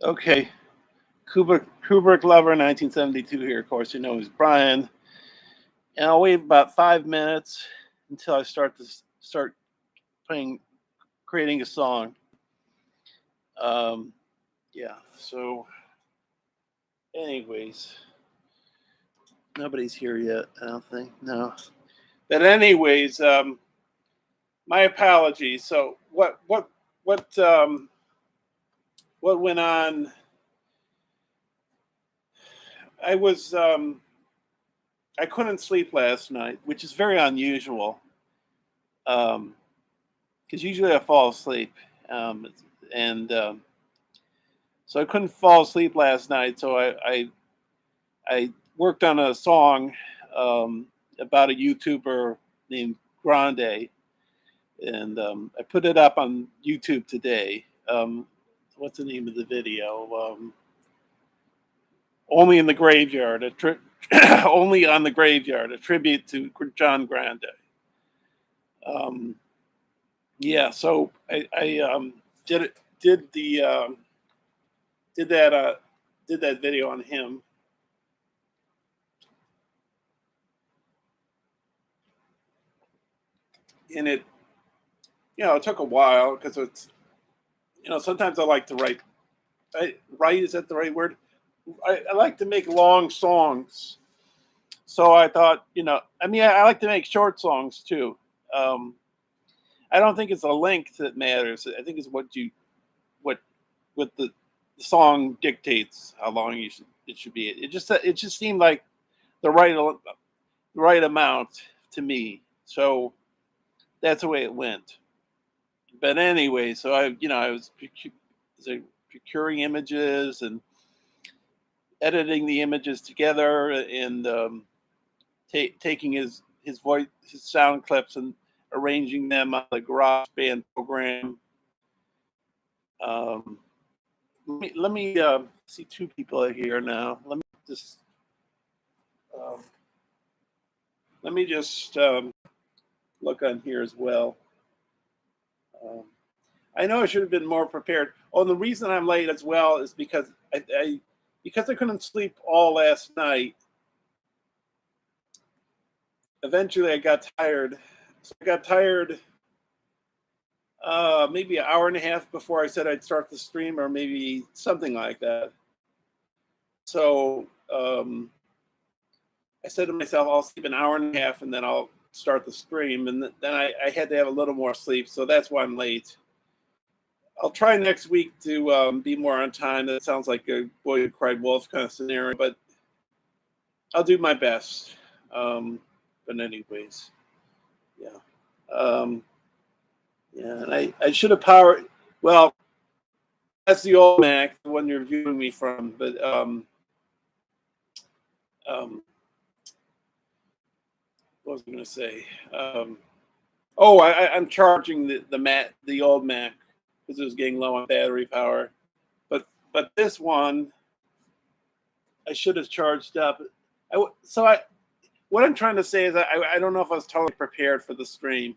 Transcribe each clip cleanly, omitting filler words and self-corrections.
Okay, Kubrick Lover, 1972 here. Of course, you know who's Brian. And I'll wait about 5 minutes until I start playing, creating a song. Um, yeah. So, anyways, nobody's here yet. I don't think. No. But anyways, my apologies. So, what went on? I was I couldn't sleep last night, which is very unusual. Because usually I fall asleep, um, and so I couldn't fall asleep last night. So I worked on a song about a YouTuber named Grande, and I put it up on YouTube today. What's the name of the video? Only in the Graveyard, only on the Graveyard, a tribute to John Grande. Um, yeah, so I did it, did the did that did that video on him, and it took a while because it's sometimes I like to write. Write, is that the right word? I like to make long songs. So I thought, I mean, I like to make short songs too. Um, I don't think it's the length that matters. I think it's what what the song dictates how long it should be. It just seemed like the right amount to me. So that's the way it went. But anyway, so I was procuring images and editing the images together and taking his voice, his sound clips, and arranging them on the GarageBand program. Um, let me see two people here now. Just um, let me just look on here as well. Um, I know I should have been more prepared. Oh, and the reason I'm late as well is because I couldn't sleep all last night. Eventually, I got tired. So I got tired maybe an hour and a half before I said I'd start the stream, or maybe something like that. So I said to myself, I'll sleep an hour and a half, and then I'll start the stream. And then I had to have a little more sleep, so that's why I'm late. I'll try next week to be more on time. That sounds like a boy who cried wolf kind of scenario, but I'll do my best. But anyways, yeah. Um, yeah, and I should have powered. Well, that's the old Mac, the one you're viewing me from. But um, what was I going to say? Oh, I'm charging the old Mac because it was getting low on battery power. But this one I should have charged up. What I'm trying to say is I don't know if I was totally prepared for the stream.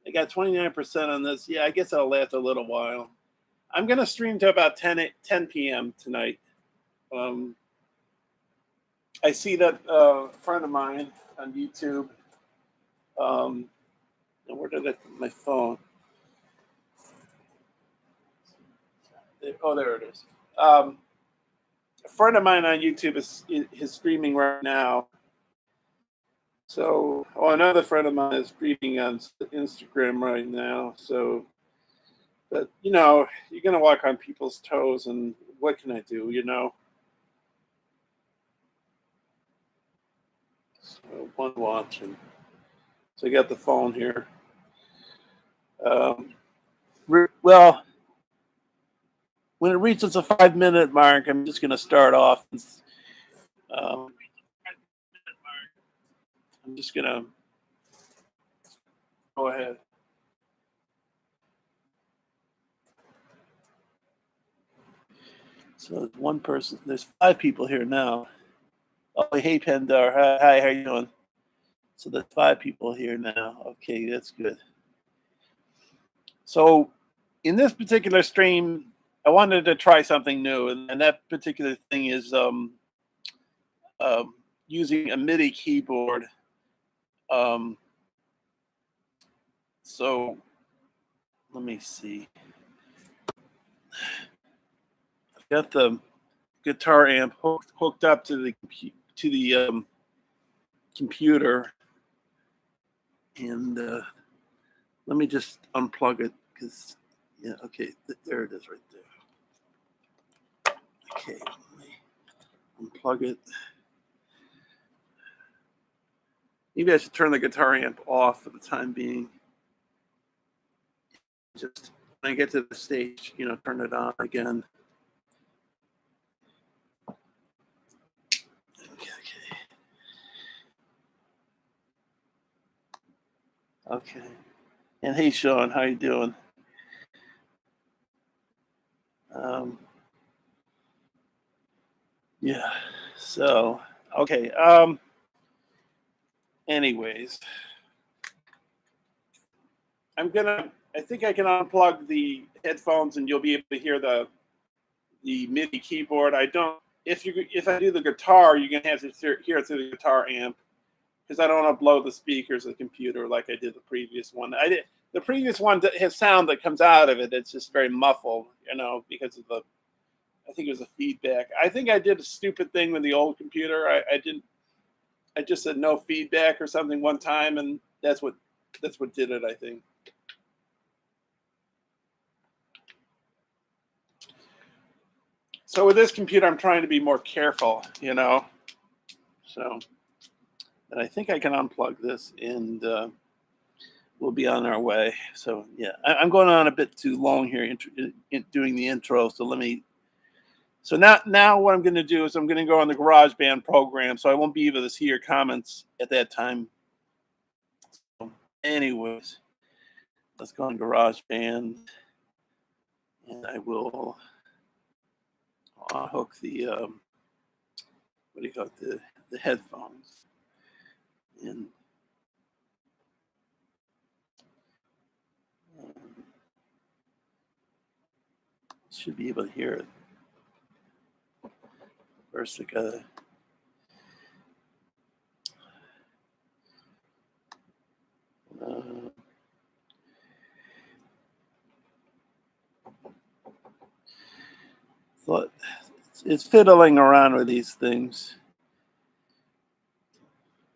I got 29% on this. Yeah, I guess I'll last a little while. I'm going to stream to about 10 p.m. tonight. I see that a friend of mine on YouTube. Where did I put my phone? Oh, there it is. A friend of mine on YouTube is streaming right now. So, another friend of mine is streaming on Instagram right now. So, but you're gonna walk on people's toes, and what can I do? So one watching. So I got the phone here. Well, when it reaches a 5 minute mark, I'm just gonna start off. Um, I'm just gonna go ahead. So there's one person. There's 5 people here now. Oh, hey Pendar. Hi, how you doing? So there's 5 people here now. Okay, that's good. So in this particular stream, I wanted to try something new, and that particular thing is um, using a MIDI keyboard. Um, so let me see. I've got the guitar amp hooked up to the computer, and let me just unplug it because yeah, okay, there it is right there. Okay, let me unplug it. Maybe I should turn the guitar amp off for the time being. Just when I get to the stage, turn it on again. Okay. Okay. And hey, Sean, how you doing? Um, yeah. So, okay. Anyways, I think I can unplug the headphones, and you'll be able to hear the MIDI keyboard. I don't. If I do the guitar, you're gonna have to hear it through the guitar amp because I don't want to blow the speakers of the computer like I did the previous one. The previous one has sound that comes out of it. It's just very muffled, because of I think it was a feedback. I think I did a stupid thing with the old computer. I didn't. I just said no feedback or something one time, and that's what did it. I think. So with this computer, I'm trying to be more careful. So, and I think I can unplug this, and we'll be on our way. So yeah, I'm going on a bit too long here doing the intro. So let me. So now what I'm going to do is I'm going to go on the GarageBand program, so I won't be able to see your comments at that time. So anyways, let's go on GarageBand, and I will hook the what do you call it, the headphones, and um, should be able to hear it. First, I gotta. Uh, thought it's fiddling around with these things.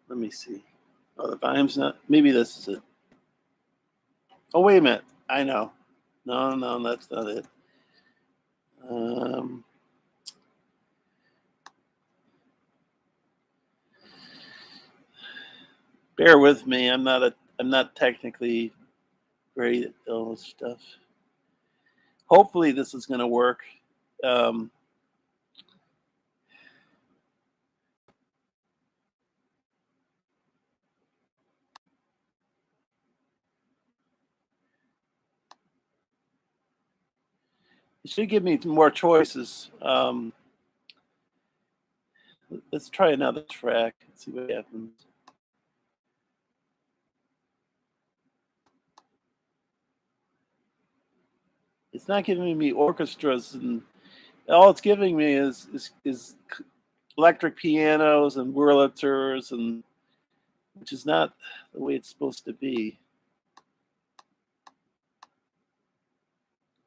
Let me see. Oh, the volume's not. Maybe this is it. Oh, wait a minute. I know. No, that's not it. Um, Bear with me. I'm not technically great at all this stuff. Hopefully, this is going to work. Um, it should give me more choices. Let's try another track and see what happens. It's not giving me orchestras, and all it's giving me is electric pianos and Wurlitzers, and which is not the way it's supposed to be.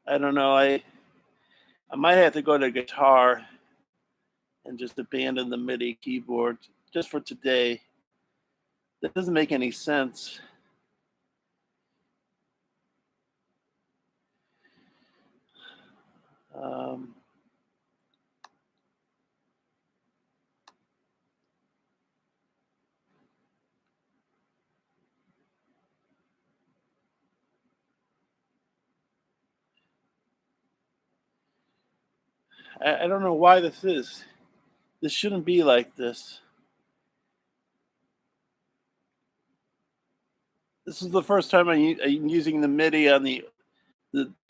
I don't know. I might have to go to guitar and just abandon the MIDI keyboard just for today. That doesn't make any sense. Um, I don't know why this is. This shouldn't be like this. This is the first time I'm using the MIDI on the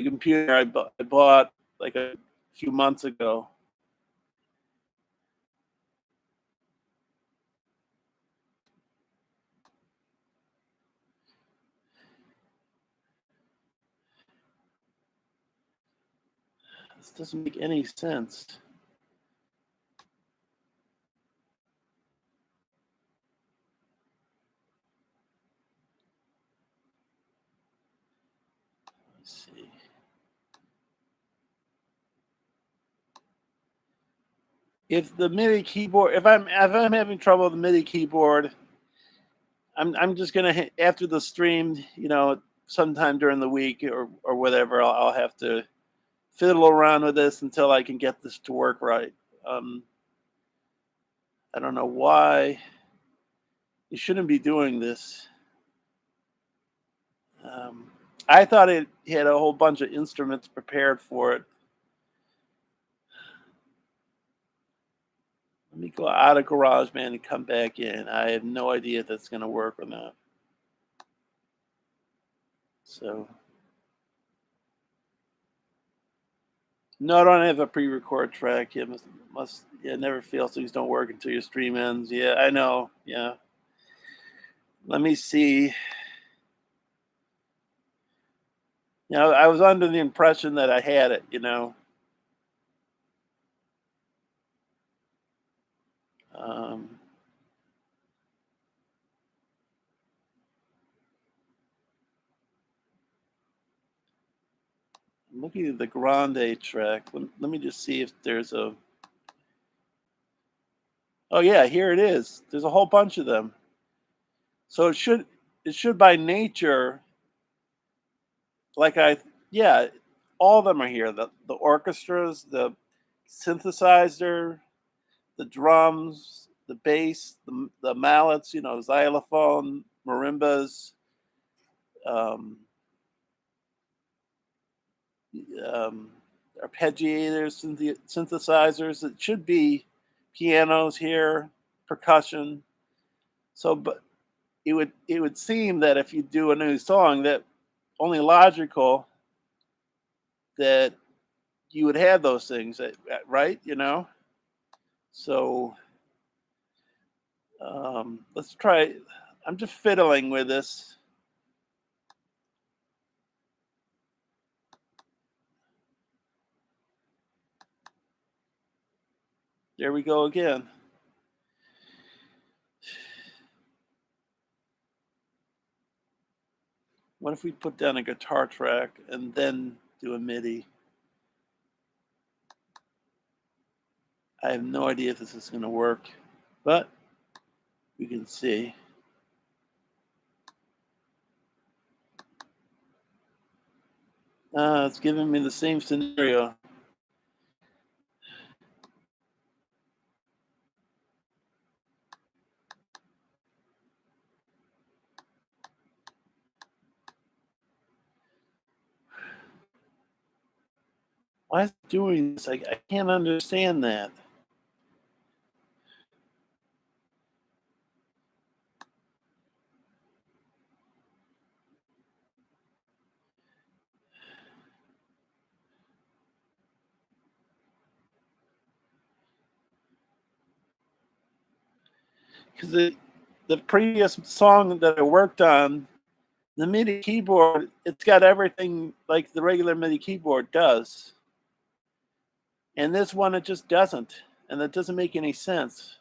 computer I bought like a few months ago. This doesn't make any sense. Let's see. If the MIDI keyboard, if I'm having trouble with the MIDI keyboard, I'm just gonna after the stream, sometime during the week or whatever, I'll have to fiddle around with this until I can get this to work right. I don't know why you shouldn't be doing this. I thought it had a whole bunch of instruments prepared for it. Let me go out of GarageBand and come back in. I have no idea if that's going to work or not. So, no, I don't have a pre-record track. It never fails. Things don't work until your stream ends. Yeah, I know. Yeah. Let me see. I was under the impression that I had it. I'm looking at the Grande track. Let me just see if there's a. Oh yeah, here it is. There's a whole bunch of them. So it should by nature, yeah, all of them are here. The orchestras, the synthesizer, the drums, the bass, the mallets, xylophone, marimbas, um, um, arpeggiators, synthesizers. It should be pianos here, percussion. So, but it would seem that if you do a new song, that only logical that you would have those things, right? So let's try. I'm just fiddling with this. There we go again. What if we put down a guitar track and then do a MIDI? I have no idea if this is going to work, but we can see. It's giving me the same scenario. Why is it doing this? I can't understand that. Because the previous song that I worked on, the MIDI keyboard, it's got everything like the regular MIDI keyboard does. And this one, it just doesn't. And that doesn't make any sense.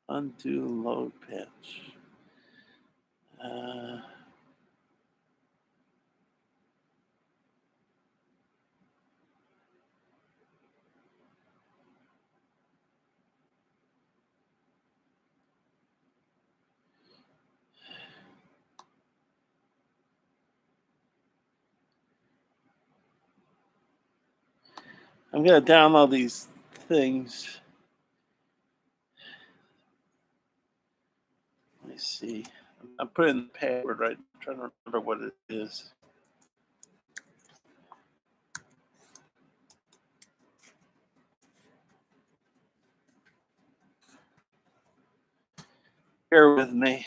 Undo load pitch. I'm going to download these things. Let me see. I'm putting the password right. I'm trying to remember what it is. Bear with me.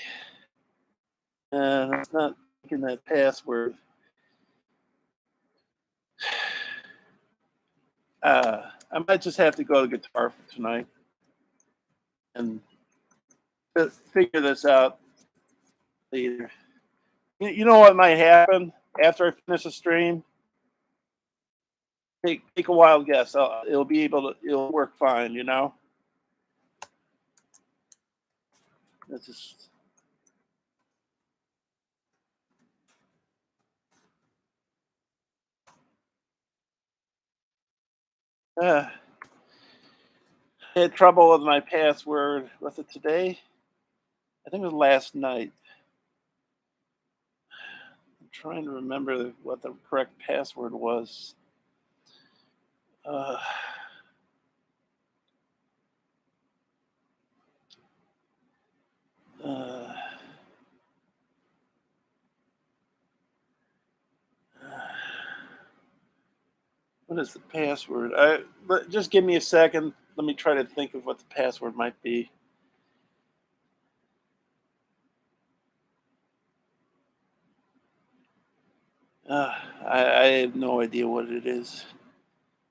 It's not taking that password. I might just have to go to guitar for tonight. And to figure this out later. You know what might happen after I finish the stream? Take a wild guess. It'll work fine. You know. It's just. I had trouble with my password. Was it today? I think it was last night. I'm trying to remember what the correct password was. Uh, uh, what is the password? Just give me a second. Let me try to think of what the password might be. I have no idea what it is.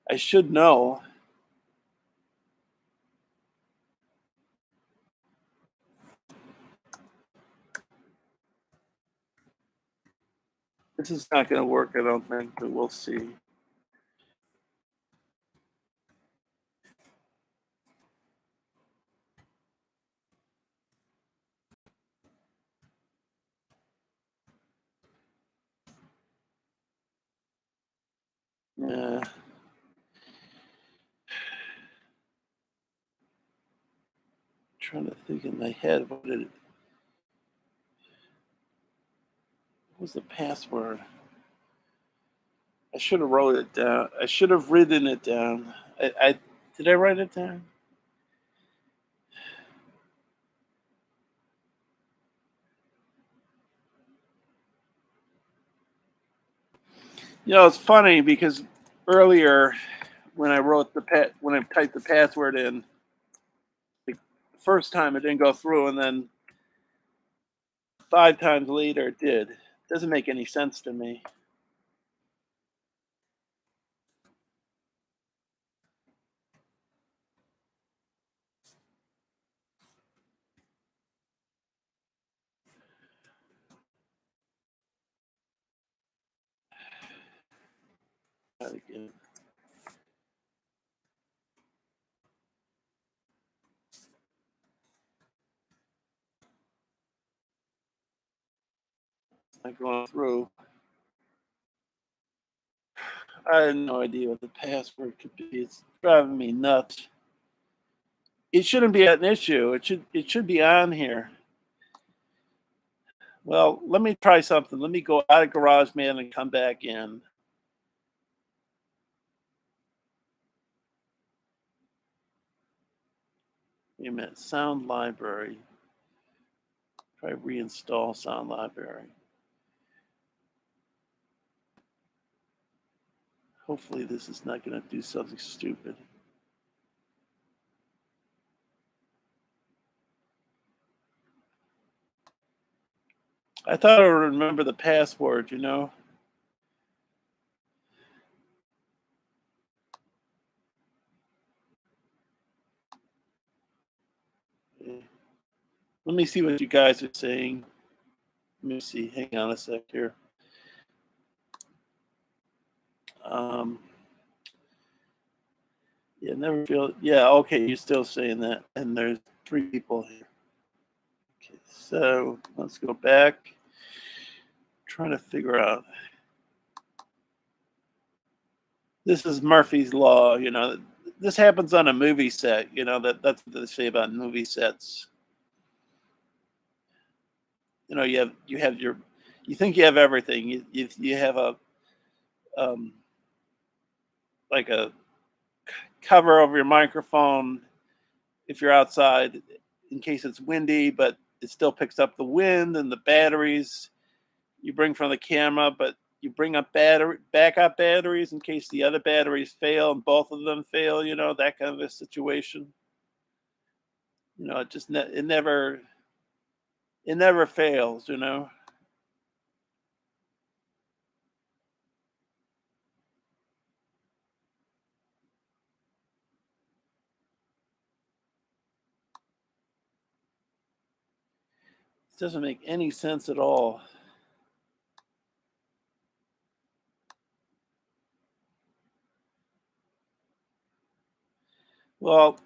I should know. This is not going to work, I don't think, but we'll see. Yeah. Trying to think in my head what was the password. I should have wrote it down. I should have written it down. I did I write it down? You know, it's funny because earlier when I typed the password in, the first time it didn't go through, and then 5 times later it did. Doesn't make any sense to me. Again. Not going through. I have no idea what the password could be. It's driving me nuts. It shouldn't be an issue. It should be on here. Well, let me try something. Let me go out of GarageBand and come back in. Wait a minute. Sound library. Try reinstall sound library. Hopefully this is not going to do something stupid. I thought I would remember the password, you know. Let me see what you guys are saying. Let me see. Hang on a sec here. Yeah, never feel. Yeah, okay. You're still saying that, and there's 3 people here. Okay, so let's go back. Trying to figure out. This is Murphy's Law. You know, this happens on a movie set. You know that's what they say about movie sets. You know, you think you have everything. You have a um, like a cover over your microphone if you're outside in case it's windy, but it still picks up the wind, and the batteries you bring from the camera, but you bring up backup batteries in case the other batteries fail and both of them fail. You know, that kind of a situation. You know, it never fails. You know. doesn't make any sense at all. Well,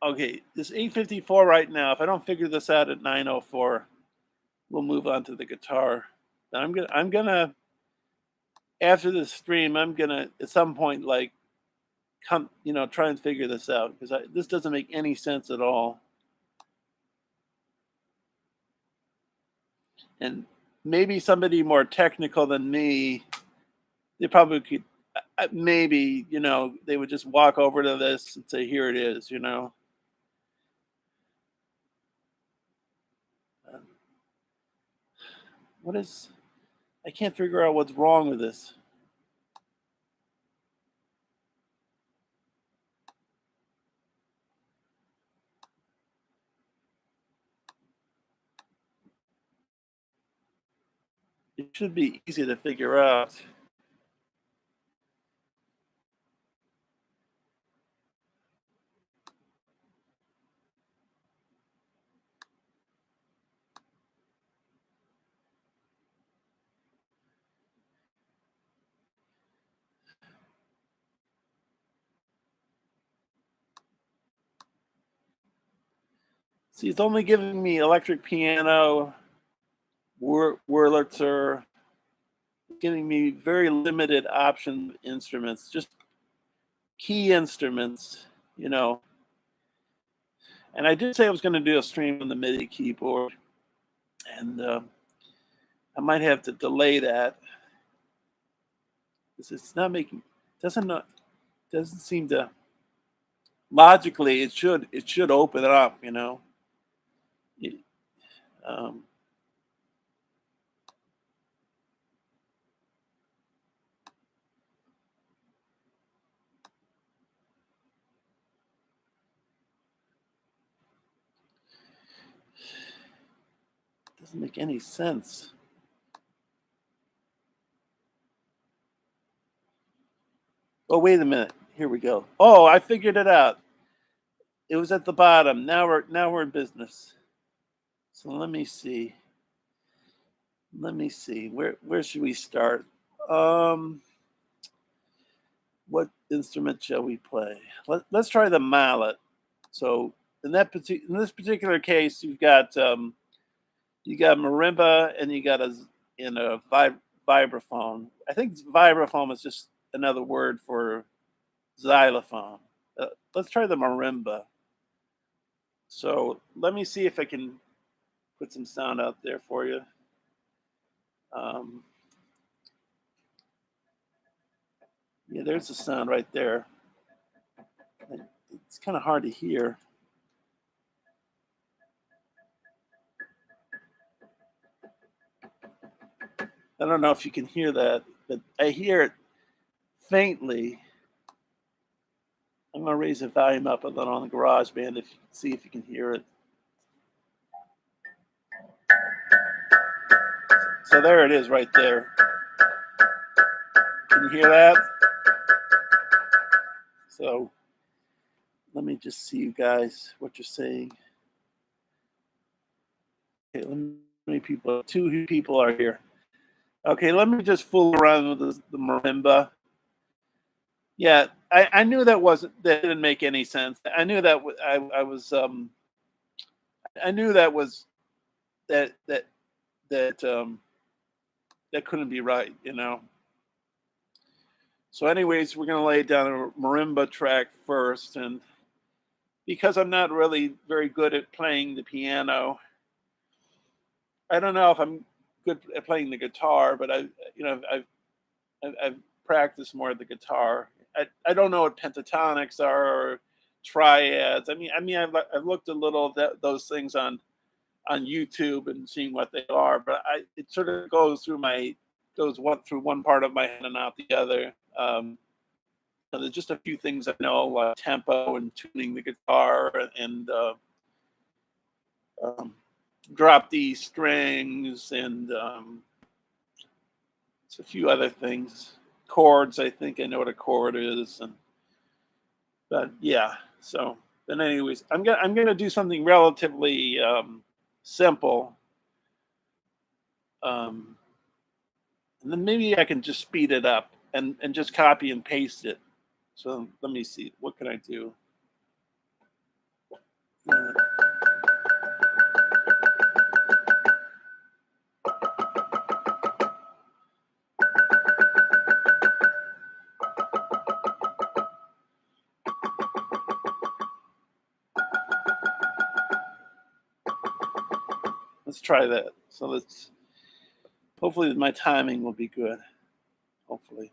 okay, this 854 right now, if I don't figure this out at 904, we'll move on to the guitar. And I'm gonna after this stream, I'm gonna at some point like come, try and figure this out because this doesn't make any sense at all. And maybe somebody more technical than me, they probably could, maybe, they would just walk over to this and say, here it is. Uh, What is, I can't figure out what's wrong with this. It should be easy to figure out. See, it's only giving me electric piano, Wurlitzer, giving me very limited option instruments, just key instruments, you know. And I did say I was going to do a stream on the MIDI keyboard, and I might have to delay that because it's not making doesn't seem to logically it should open it up. It, um, doesn't make any sense. Oh, wait a minute. Here we go. Oh, I figured it out. It was at the bottom. Now we're in business. So let me see. Where should we start? Um, what instrument shall we play? Let's try the mallet. So in this particular case, you got marimba and you got a vibraphone. I think vibraphone is just another word for xylophone. Let's try the marimba. So let me see if I can put some sound out there for you. Um, yeah, there's the sound right there. It's kind of hard to hear. I don't know if you can hear that, but I hear it faintly. I'm gonna raise the volume up a little on the GarageBand if you see if you can hear it. So there it is right there. Can you hear that? So let me just see you guys what you're saying. Okay, two people are here. Okay, let me just fool around with the marimba. Yeah, I knew that didn't make any sense. I knew that I knew that was that that that that couldn't be right. So, anyways, we're gonna lay down a marimba track first, and because I'm not really very good at playing the piano, I don't know if I'm good at playing the guitar, but I've practiced more the guitar. I don't know what pentatonics are or triads. I've looked a little at those things on YouTube and seeing what they are, but it sort of through one part of my head and out the other. There's just a few things I know, like tempo and tuning the guitar and um, drop D strings and it's a few other things. Chords, I think I know what a chord is, but yeah. So, but anyways, I'm gonna do something relatively simple. And then maybe I can just speed it up and just copy and paste it. So let me see. What can I do? Uh, let's try that. So let's, hopefully my timing will be good. Hopefully.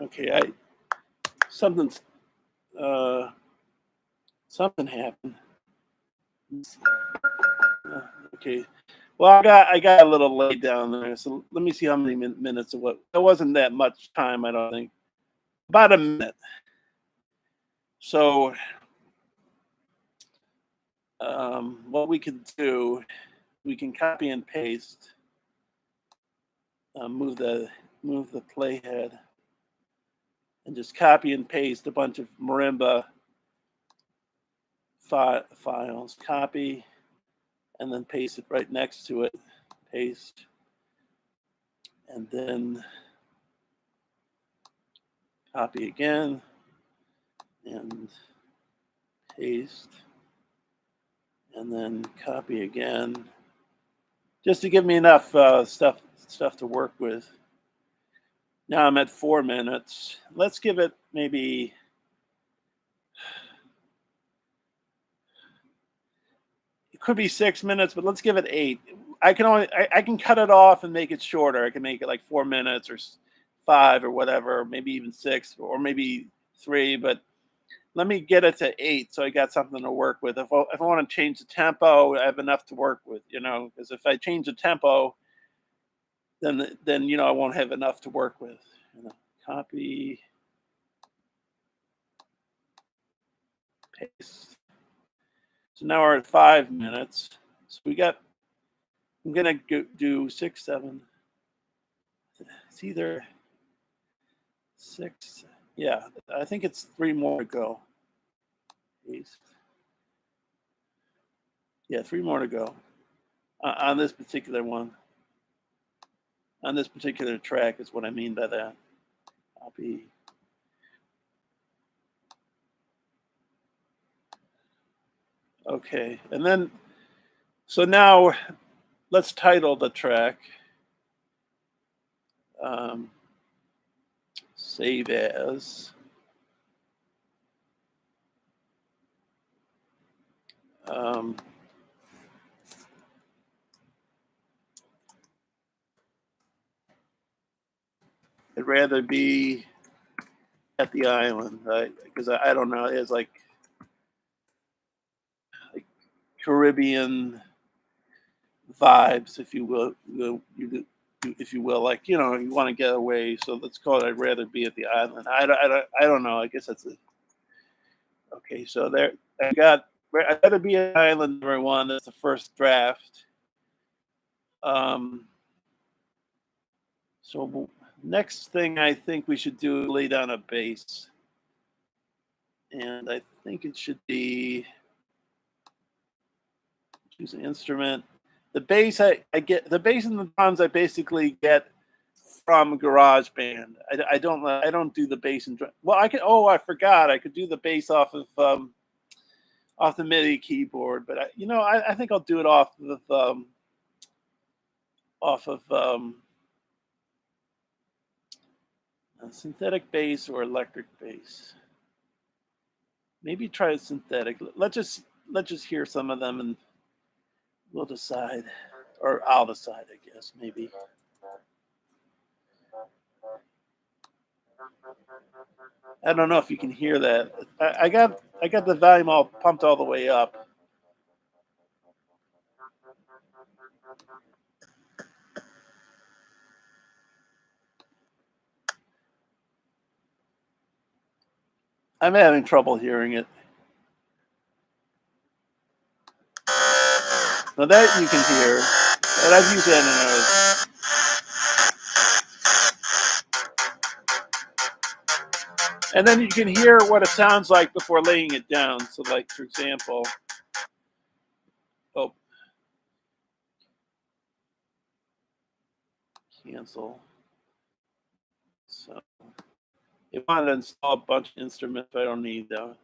Okay, something's something happened. Okay. Well, I got a little laid down there, so let me see how many minutes it was. It wasn't that much time, I don't think. About a minute. So, what we can do, we can copy and paste. Move the playhead, and just copy and paste a bunch of marimba files. Copy, and then paste it right next to it. Paste, and then copy again, and paste, and then copy again, just to give me enough stuff to work with. Now I'm at 4 minutes. Let's give it maybe, it could be 6 minutes, but let's give it 8. I can cut it off and make it shorter. I can make it like 4 minutes or 5 or whatever, maybe even 6 or maybe 3. But let me get it to 8, so I got something to work with. If I want to change the tempo, I have enough to work with, because if I change the tempo, then I won't have enough to work with. Copy, paste. So now we're at 5 minutes. So I'm gonna do 6, 7. It's either 6. Yeah, I think it's 3 more to go. Paste. Yeah, 3 more to go on this particular one. On this particular track is what I mean by that. Copy. Okay, and then, so now let's title the track. Save as. I'd rather be at the island, right? Because I don't know, it's like Caribbean vibes, if you will, if you will, like you want to get away. So let's call it. I'd rather be at the island. I don't know. I guess that's it. Okay, so there I got. I'd rather be at the island, number one. That's the first draft. Um, so next thing I think we should do is lay down a bass, and I think it should be choose an instrument. The bass I get the bass and the drums I basically get from GarageBand. I don't do the bass and drum. Well, I could. Oh, I forgot. I could do the bass off of off the MIDI keyboard, but I think I'll do it off of a synthetic bass or electric bass. Maybe try a synthetic. Let's just hear some of them and we'll decide, or I'll decide, I guess, maybe. I don't know if you can hear that. I got the volume all pumped all the way up. I'm having trouble hearing it. Now that you can hear, and I've used that in others. And then you can hear what it sounds like before laying it down. So, like, for example, cancel. So, if I want to install a bunch of instruments I don't need, though.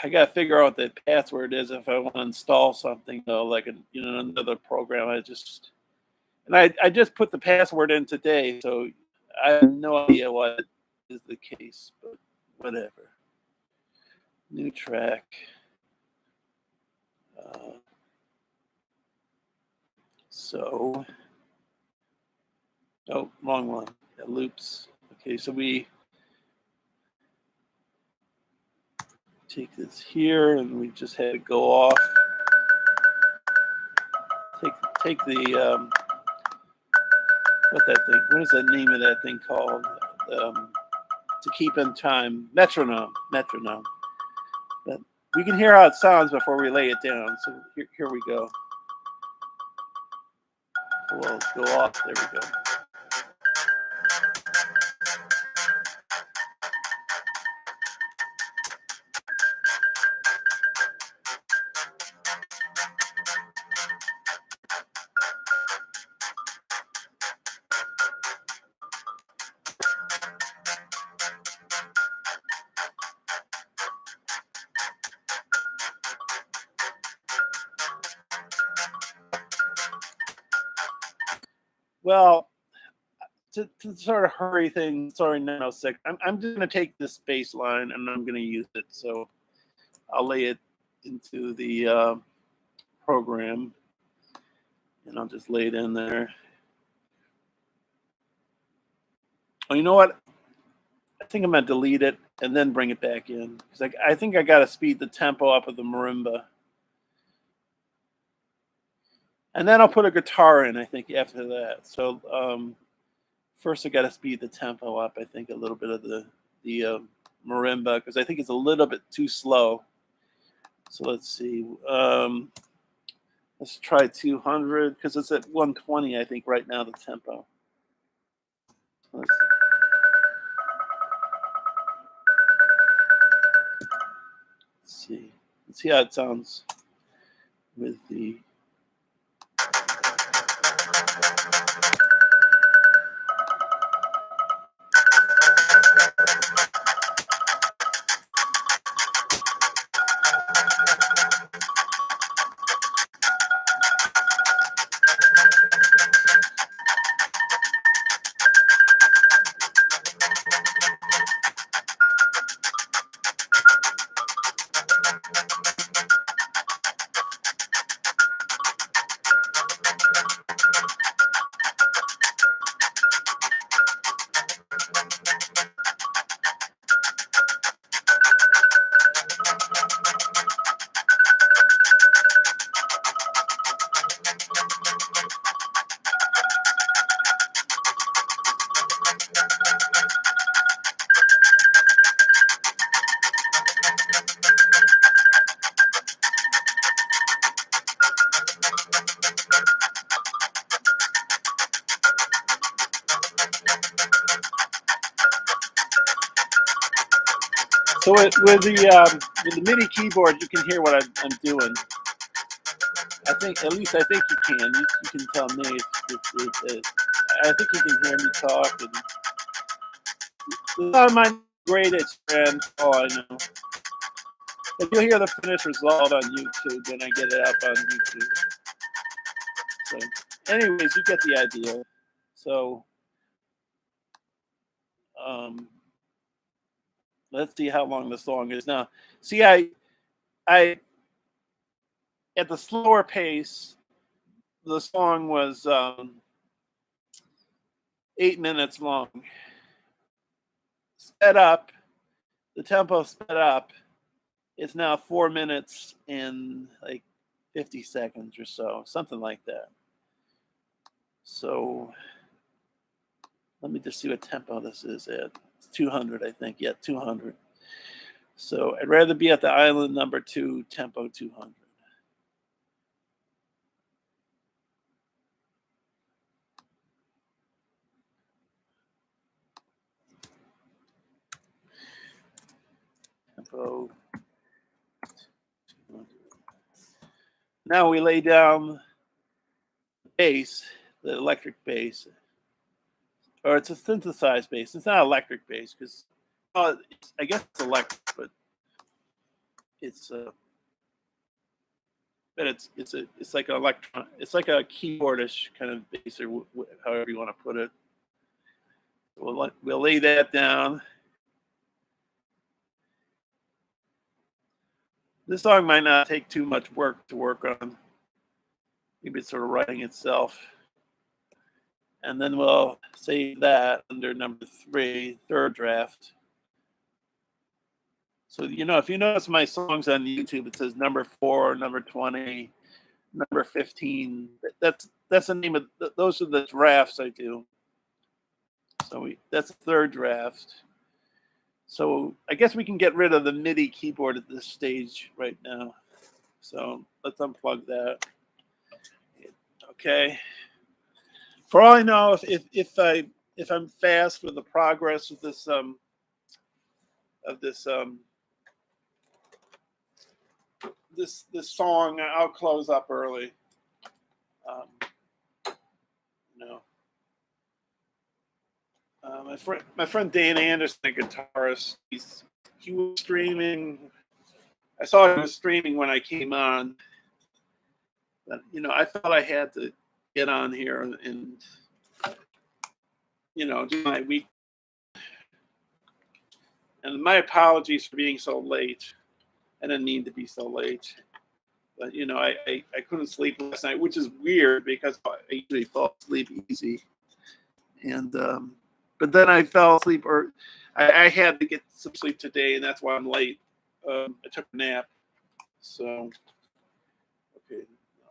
I got to figure out what the password is if I want to install something, though, like another program. I just put the password in today, so I have no idea what is the case, but whatever. New track. Wrong one. That loops. Okay, so we take this here, and we just had it go off. Take the what is the name of that thing called? To keep in time, metronome. But we can hear how it sounds before we lay it down. So here we go. We'll go off. There we go. Well, to sort of hurry things, sorry, 906. I'm just going to take this bass line and I'm going to use it. So I'll lay it into the program, and I'll just lay it in there. Oh, you know what? I think I'm going to delete it and then bring it back in, because I think I got to speed the tempo up of the marimba. And then I'll put a guitar in, I think, after that. So first I got to speed the tempo up, I think, a little bit of the marimba, because I think it's a little bit too slow. So let's see. Let's try 200, because it's at 120, I think, right now, the tempo. Let's see. Let's see how it sounds with the... So with the MIDI keyboard, you can hear what I'm doing. I think you can. You can tell me if I think you can hear me talk. And it's not my greatest friend. Oh, I know. But you'll hear the finished result on YouTube when I get it up on YouTube. So, anyways, you get the idea. So, let's see how long the song is now. See, I at the slower pace, the song was 8 minutes long. Sped up, the tempo sped up. It's now 4 minutes and like 50 seconds or so, something like that. So let me just see what tempo this is at. It's 200, I think. Yeah, 200. So I'd rather be at the island number 2, tempo 200. Tempo 200. Now we lay down the bass, the electric bass. Or it's a synthesized bass. It's not electric bass because I guess it's electric, but it's it's like an electron. It's like a keyboardish kind of bass, or however you want to put it. We'll lay that down. This song might not take too much work to work on. Maybe it's sort of writing itself. And then we'll save that under number 3, third draft. So, if you notice my songs on YouTube, it says number 4, number 20, number 15. That's the name of those are the drafts I do. So that's the third draft. So I guess we can get rid of the MIDI keyboard at this stage right now. So let's unplug that. Okay. For all I know, if I'm fast with the progress of this this song, I'll close up early. My friend Dan Anderson, a guitarist, he was streaming. I saw he was streaming when I came on. But I thought I had to get on here and do my week. And my apologies for being so late. I didn't mean to be so late. But I couldn't sleep last night, which is weird because I usually fall asleep easy. And but then I fell asleep, or I had to get some sleep today, and that's why I'm late. I took a nap. So, okay,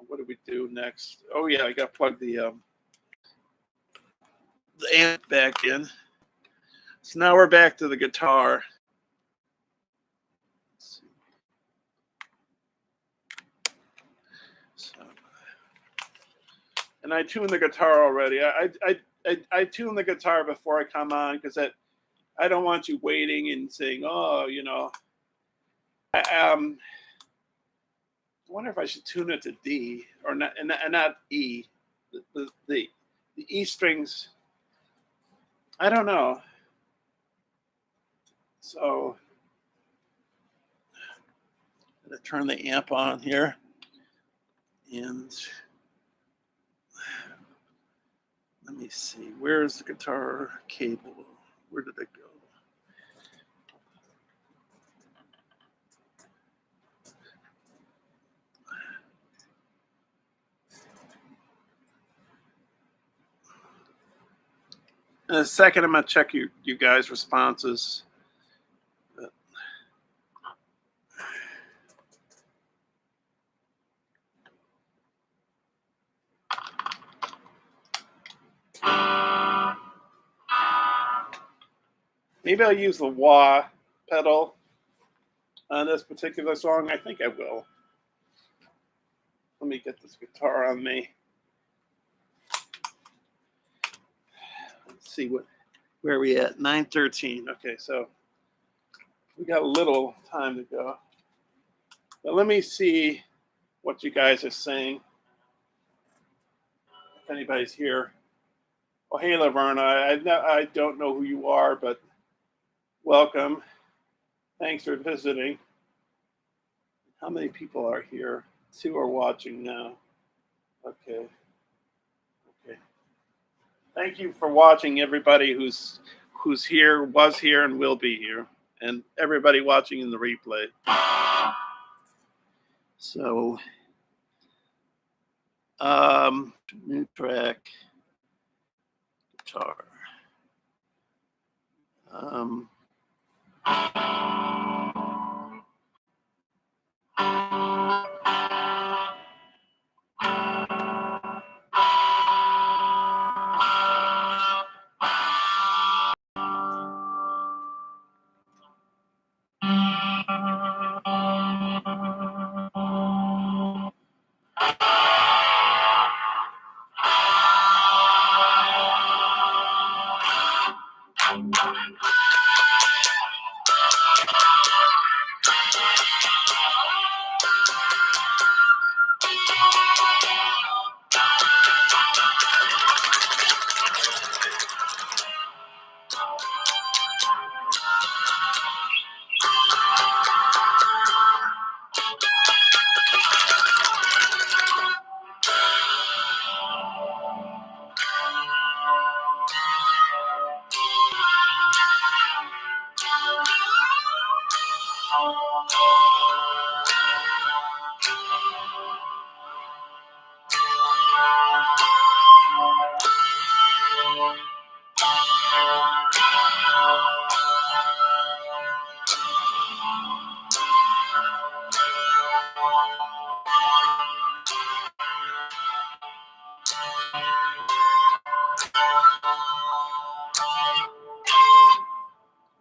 what do we do next? Oh yeah, I got to plug the amp back in. So now we're back to the guitar. Let's see. So, and I tuned the guitar already. I tune the guitar before I come on because I don't want you waiting and saying, oh, I wonder if I should tune it to D or not, and not E. The E strings, I don't know. So I'm going to turn the amp on here, and let me see. Where's the guitar cable? Where did it go? In a second, I'm going to check you guys' responses. Maybe I'll use the wah pedal on this particular song. I think I will. Let me get this guitar on me. Let's see where are we at? 9:13. Okay, so we got a little time to go. But let me see what you guys are saying. If anybody's here. Oh, hey, Laverna. I don't know who you are, but welcome. Thanks for visiting. How many people are here? 2 are watching now. Okay. Okay. Thank you for watching, everybody who's here, was here, and will be here, and everybody watching in the replay. So, new track, guitar.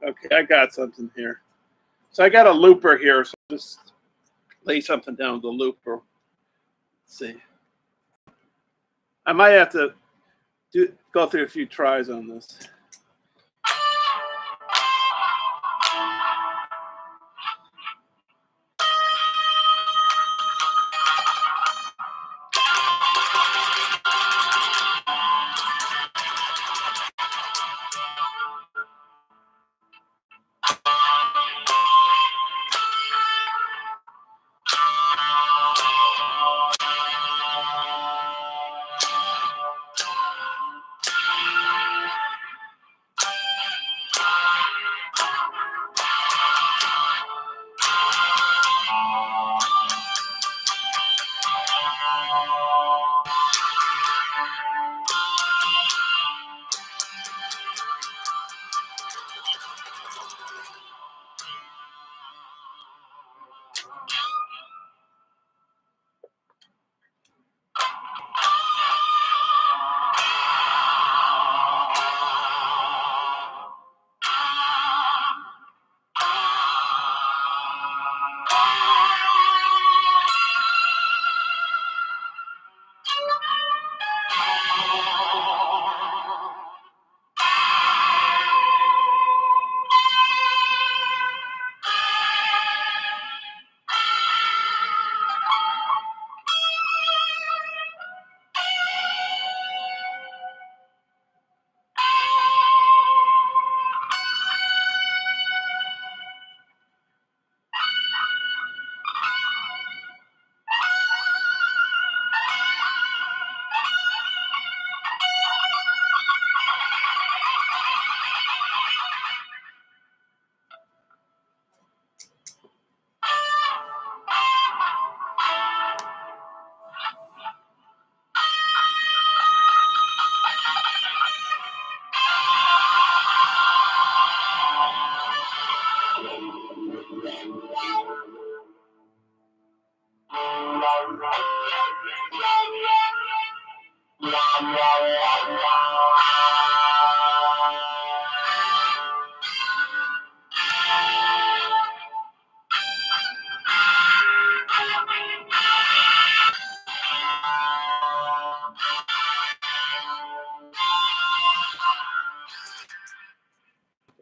Okay, I got something here. So I got a looper here, so just lay something down with the looper. Let's see. I might have to go through a few tries on this.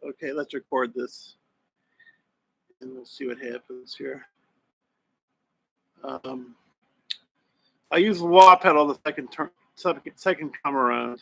Okay, let's record this, and we'll see what happens here. I use the wah pedal the second come around.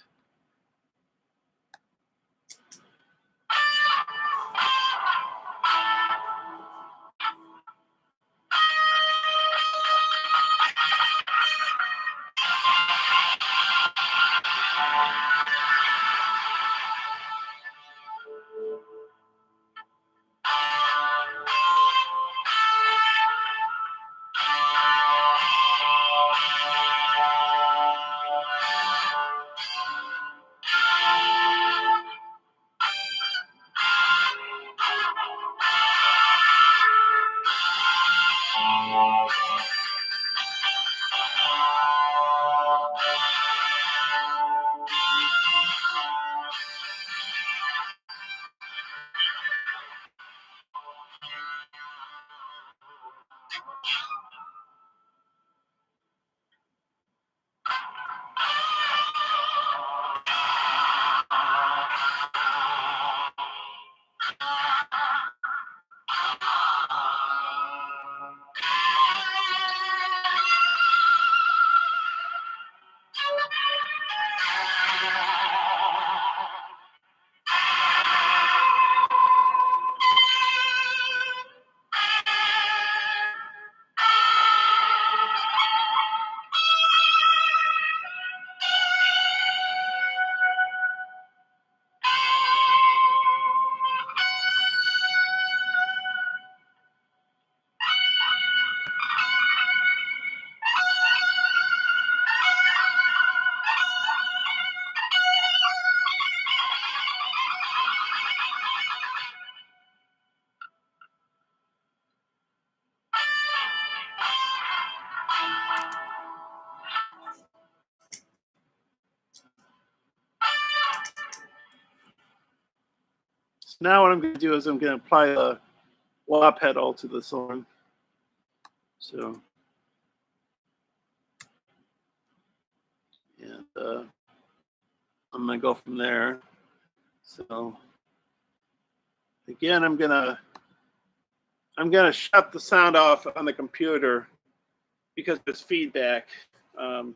So now what I'm going to do is I'm going to apply the wah pedal to the song. So, and I'm going to go from there. So again, I'm gonna shut the sound off on the computer because there's feedback. I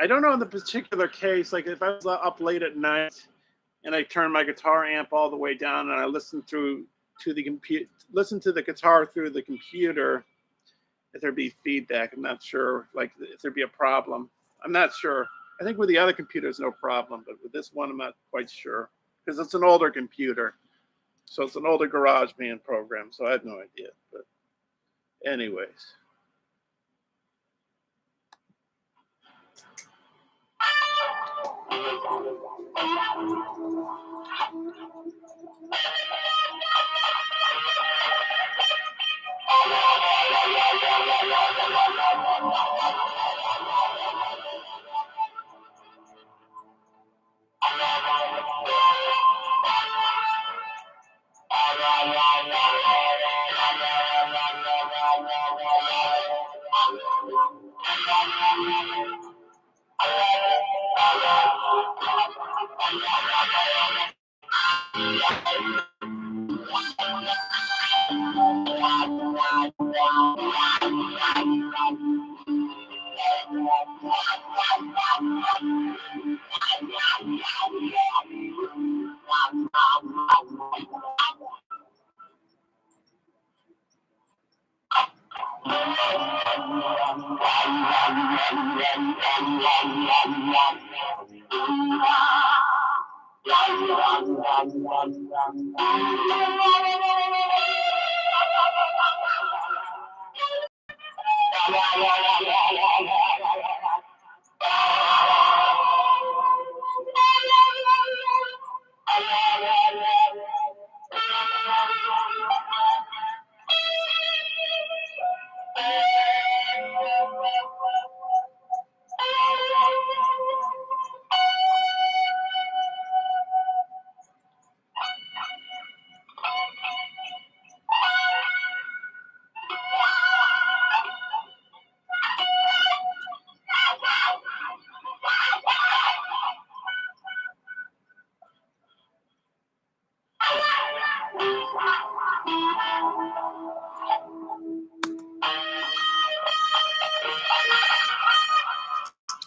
don't know in the particular case, like if I was up late at night and I turned my guitar amp all the way down and I listened to the guitar through the computer, if there'd be feedback. I'm not sure, like if there'd be a problem. I'm not sure. I think with the other computers, no problem, but with this one, I'm not quite sure because it's an older computer. So it's an older GarageBand program, so I had no idea. But anyways.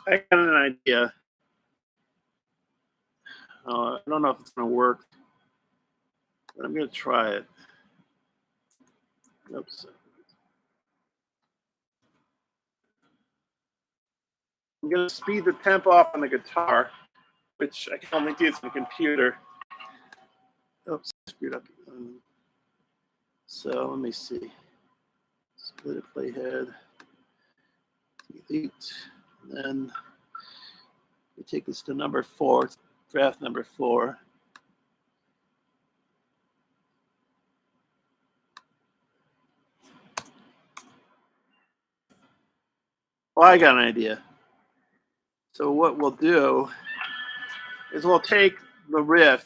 I got an idea. I don't know if it's going to work, but I'm going to try it. Oops. I'm going to speed the tempo up on the guitar, which I can only do through the computer. Oops, screwed up. So let me see. Split it, playhead, delete, and then we take this to number 4, draft number 4. Well, I got an idea. So what we'll do is we'll take the riff,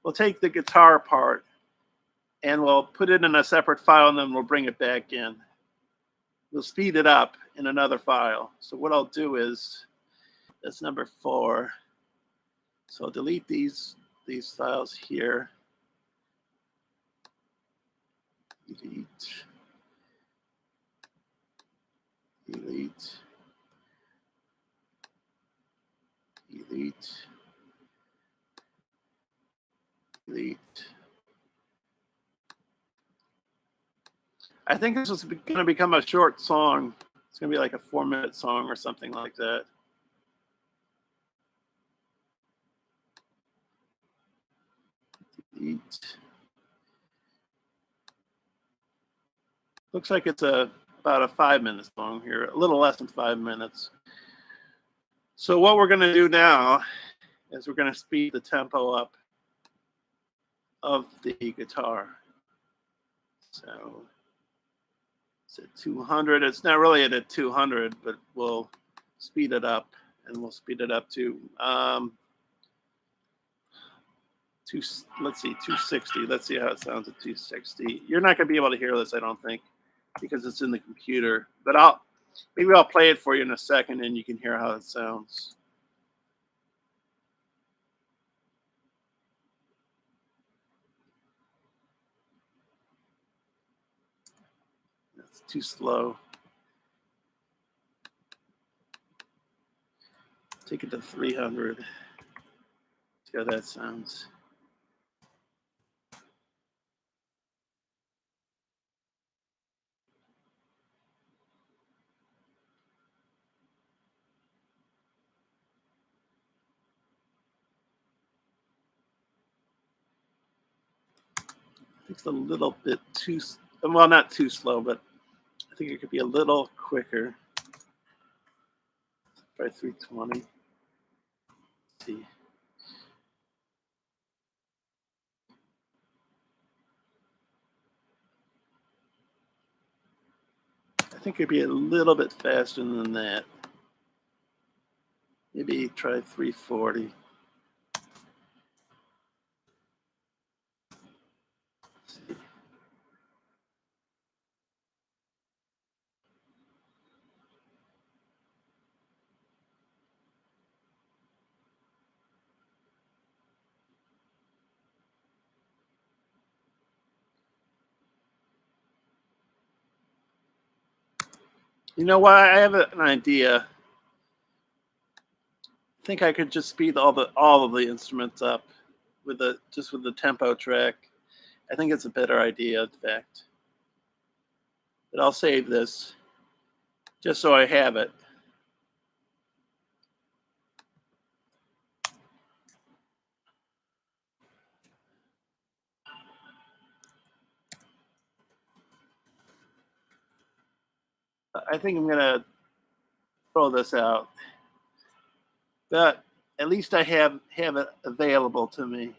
we'll take the guitar part, and we'll put it in a separate file, and then we'll bring it back in. We'll speed it up in another file. So what I'll do is, that's number 4. So I'll delete these files here. Delete. Delete. Delete. Delete. I think this is going to become a short song. It's going to be like a 4-minute song or something like that. Delete. Looks like it's about a 5-minute song here, a little less than 5 minutes. So what we're going to do now is we're going to speed the tempo up of the guitar. So it's at 200. It's not really at 200, but we'll speed it up, and we'll speed it up to let's see, 260. Let's see how it sounds at 260. You're not going to be able to hear this, I don't think, because it's in the computer. But maybe I'll play it for you in a second, and you can hear how it sounds. That's too slow. Take it to 300. See how that sounds. It's a little bit too, well, not too slow, but I think it could be a little quicker. Try 320. Let's see. I think it could be a little bit faster than that. Maybe try 340. You know what? I have an idea. I think I could just speed all of the instruments up with the tempo track. I think it's a better idea, in fact. But I'll save this just so I have it. I think I'm gonna throw this out, but at least I have it available to me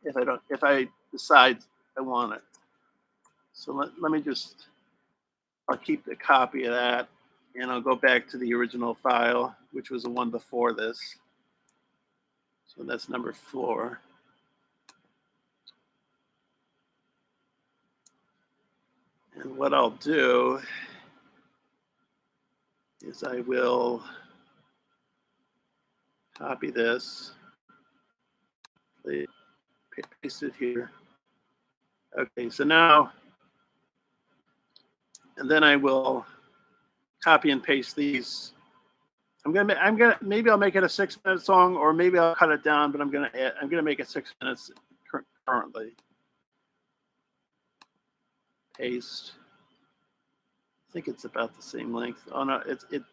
if I decide I want it. So let me just, I'll keep a copy of that, and I'll go back to the original file, which was the one before this. So that's number 4. And what I'll do is I will copy this, paste it here. Okay, so now, and then I will copy and paste these. Maybe I'll make it a 6-minute song, or maybe I'll cut it down, but I'm gonna make it 6 minutes currently. Paste. I think it's about the same length. Oh no, it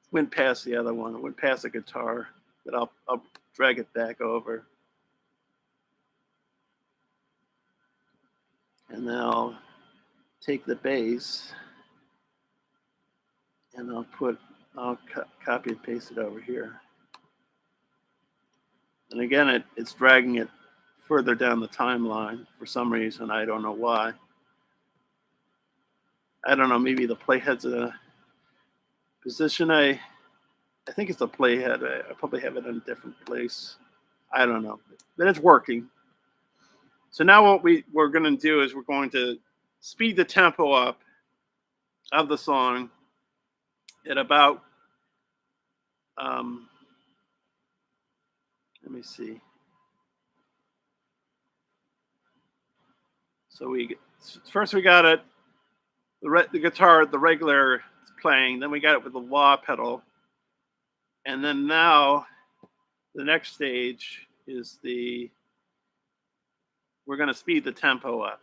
went past the other one. It went past the guitar, but I'll drag it back over, and then I'll take the bass, and I'll copy and paste it over here. And again, it's dragging it further down the timeline for some reason. I don't know why. I don't know. Maybe the playhead's in a position. I think it's a playhead. I probably have it in a different place. I don't know, but it's working. So now what we're going to do is we're going to speed the tempo up of the song at about let me see. So first we got it the guitar, the regular playing, then we got it with the wah pedal, and then now the next stage is we're going to speed the tempo up,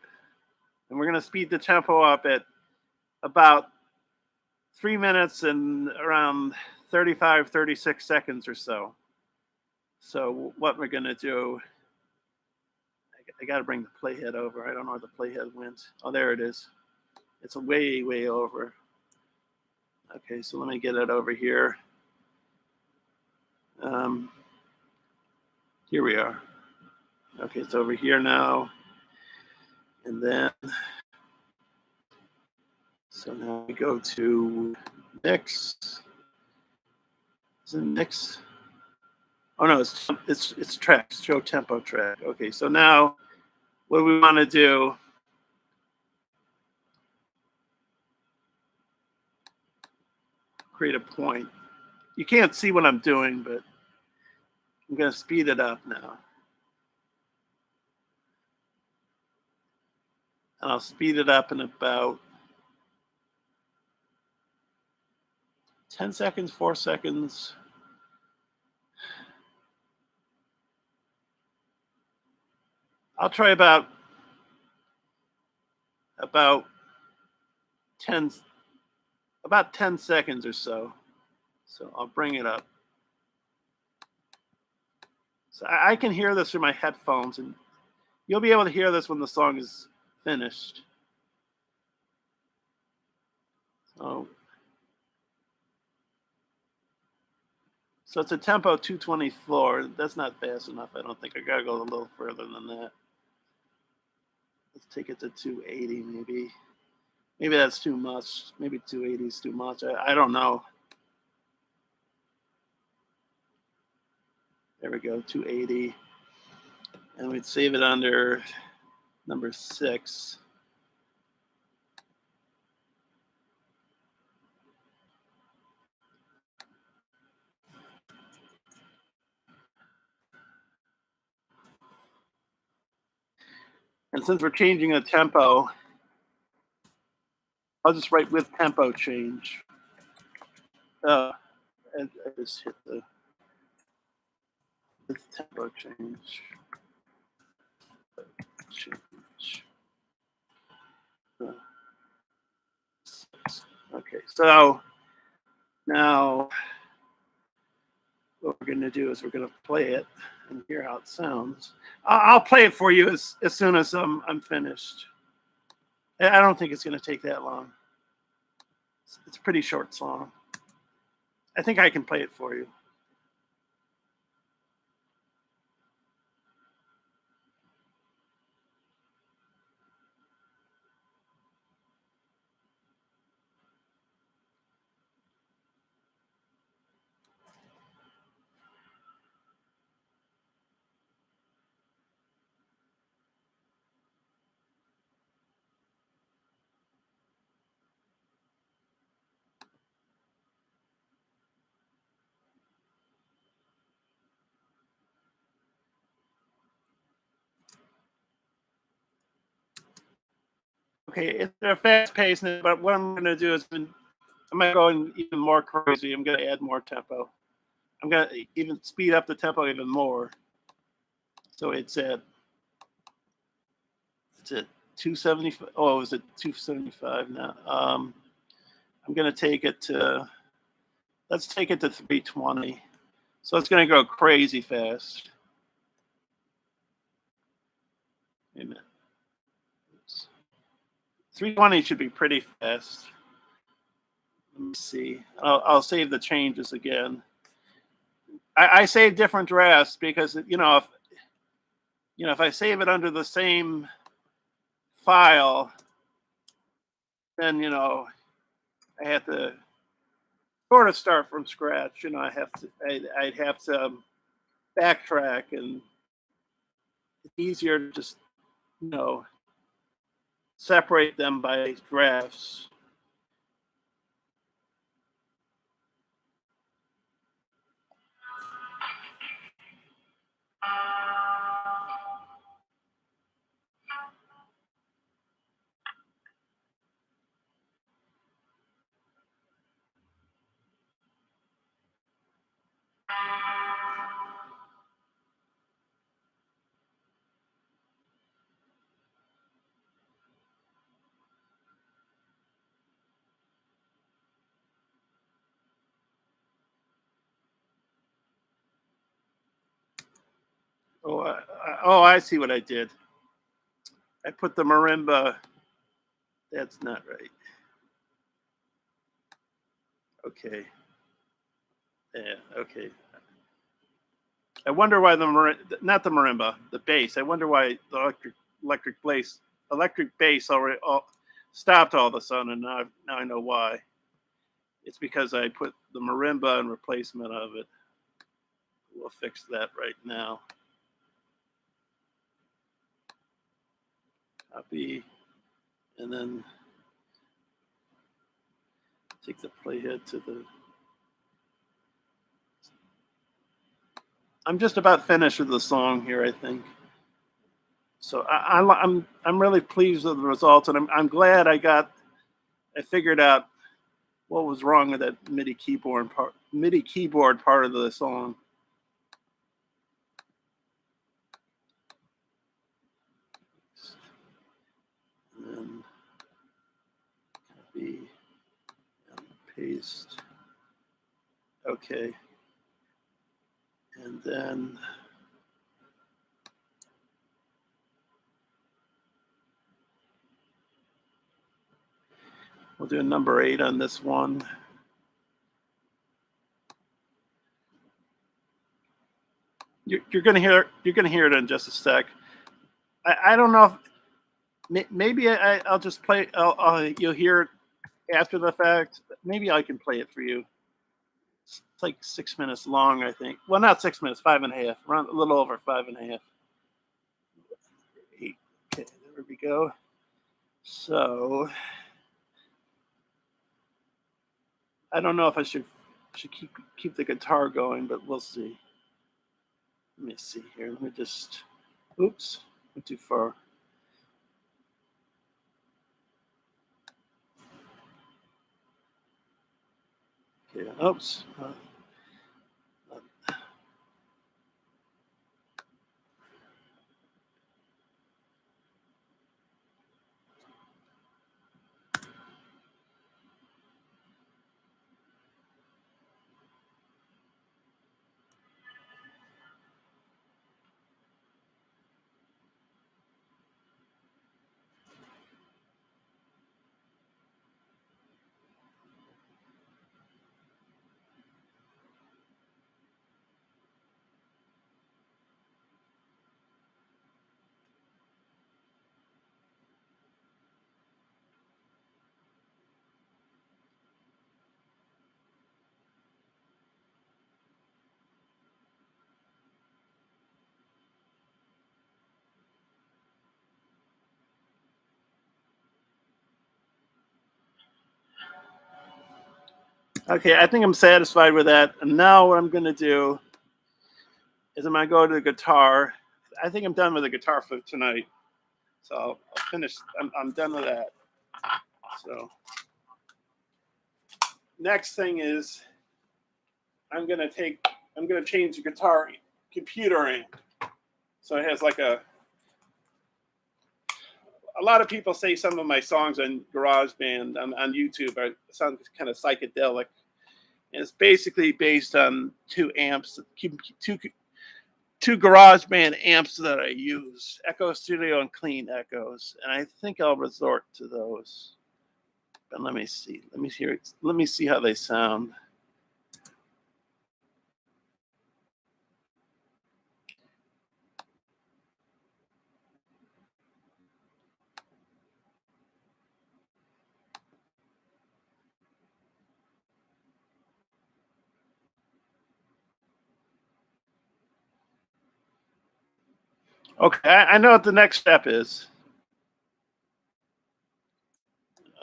and we're going to speed the tempo up at about 3 minutes and around 35, 36 seconds or so. So what we're going to do, I got to bring the playhead over. I don't know where the playhead went. Oh, there it is. It's way, way over. Okay, so let me get it over here. Here we are. Okay, it's over here now. And then, so now we go to mix. Is it mix? Oh no, it's tracks, show tempo track. Okay, so now what we want to do, create a point. You can't see what I'm doing, but I'm going to speed it up now. And I'll speed it up in about 10 seconds, 4 seconds. I'll try about 10 seconds or so. So I'll bring it up. So I can hear this through my headphones, and you'll be able to hear this when the song is finished. So it's a tempo 224. That's not fast enough. I don't think. I gotta go a little further than that. Let's take it to 280 maybe. Maybe that's too much. Maybe 280 is too much. I don't know. There we go, 280. And we'd save it under number 6. And since we're changing the tempo, I'll just write with tempo change. I just hit the with tempo change. Okay, so now what we're going to do is we're going to play it and hear how it sounds. I'll play it for you as soon as I'm finished. I don't think it's going to take that long. It's a pretty short song. I think I can play it for you. Okay, it's a fast pace, but what I'm going to do is I'm going to go even more crazy. I'm going to add more tempo. I'm going to even speed up the tempo even more. So it's at 275. Oh, is it 275 now? I'm going to take it to, let's take it to 320. So it's going to go crazy fast. Wait a minute. 320 should be pretty fast. Let me see. I'll save the changes again. I save different drafts because if I save it under the same file, then I have to sort of start from scratch. I'd have to backtrack, and it's easier to just, you know, separate them by drafts. Oh, I see what I did. I put the marimba. That's not right. Okay. Yeah. Okay. I wonder why not the marimba, the bass. I wonder why the electric bass already stopped all of a sudden, and now I know why. It's because I put the marimba in replacement of it. We'll fix that right now. Copy, and then take the playhead to the. I'm just about finished with the song here, I think. So I'm really pleased with the results, and I'm glad I figured out what was wrong with that MIDI keyboard part of the song. And then copy and paste. Okay. And then we'll do a number 8 on this one. You're gonna hear it in just a sec. I don't know if maybe I'll just play. You'll hear it after the fact. Maybe I can play it for you. It's like 6 minutes long, I think. Well, not 6 minutes, 5.5. Around a little over 5.5. 8. Okay, there we go. So I don't know if I should keep the guitar going, but we'll see. Let me see here. Let me just. Oops, went too far. Okay. Oops. Okay, I think I'm satisfied with that. And now what I'm going to do is I'm going to go to the guitar. I think I'm done with the guitar for tonight. So I'll finish. I'm done with that. So next thing is I'm going to change the guitar computering. So it has like a lot of people say some of my songs on GarageBand on YouTube sound kind of psychedelic. And it's basically based on two GarageBand amps that I use, Echo Studio and Clean Echoes, and I think I'll resort to those. But let me see. Let me see how they sound. Okay, I know what the next step is.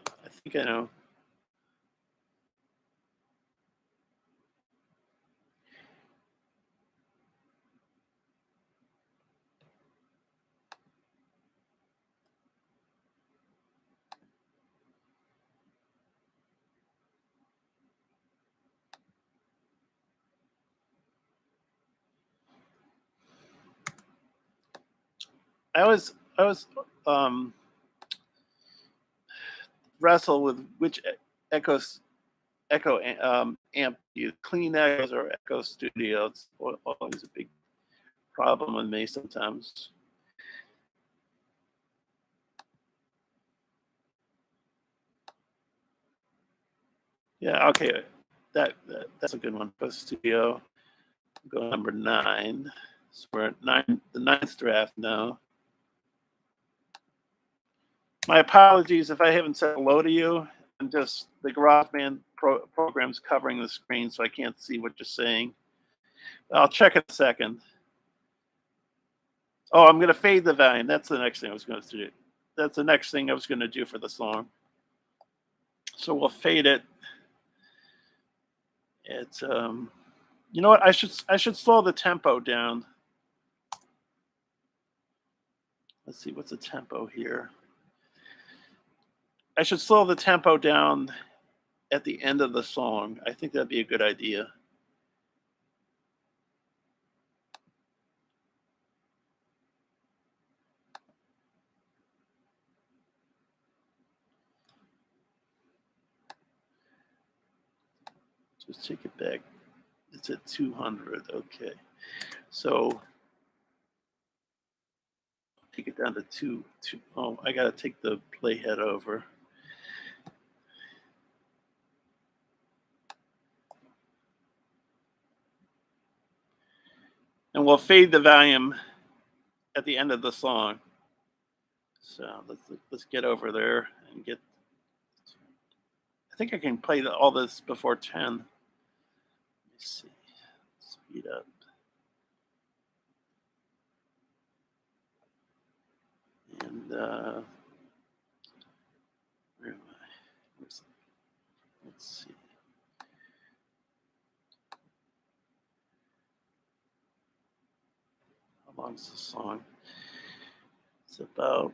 I think I know. I was um, wrestle with which echoes echo amp you clean echoes or echo studio. It's always a big problem with me sometimes. Yeah, okay, that's a good one. Echo studio. Go number 9. So we're at the ninth draft now. My apologies if I haven't said hello to you. I'm just the GarageBand program's covering the screen, so I can't see what you're saying. I'll check in a second. Oh, I'm going to fade the volume. That's the next thing I was going to do. That's the next thing I was going to do for the song. So we'll fade it. It's you know what? I should slow the tempo down. Let's see what's the tempo here. I should slow the tempo down at the end of the song. I think that'd be a good idea. Just take it back. It's at 200. Okay. So take it down to two. Oh, I got to take the playhead over. And we'll fade the volume at the end of the song. So let's get over there and get. I think I can play all this before 10. Let me see. Speed up. And where am I? Let's see. How long is the song? It's about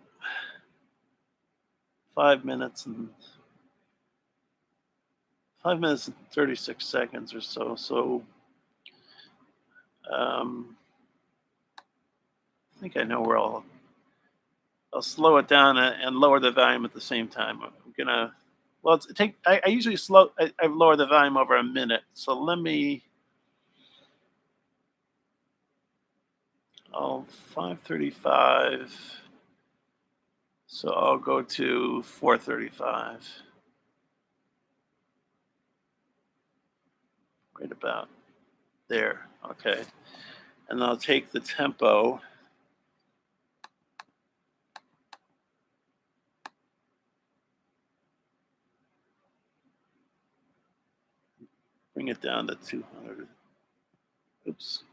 5 minutes and 36 seconds or so. So I think I know where I'll slow it down and lower the volume at the same time. I'm gonna. Well, I usually I lower the volume over a minute. So let me. Oh, 535. So I'll go to 435. Right about there. Okay. And I'll take the tempo. Bring it down to 200. Oops.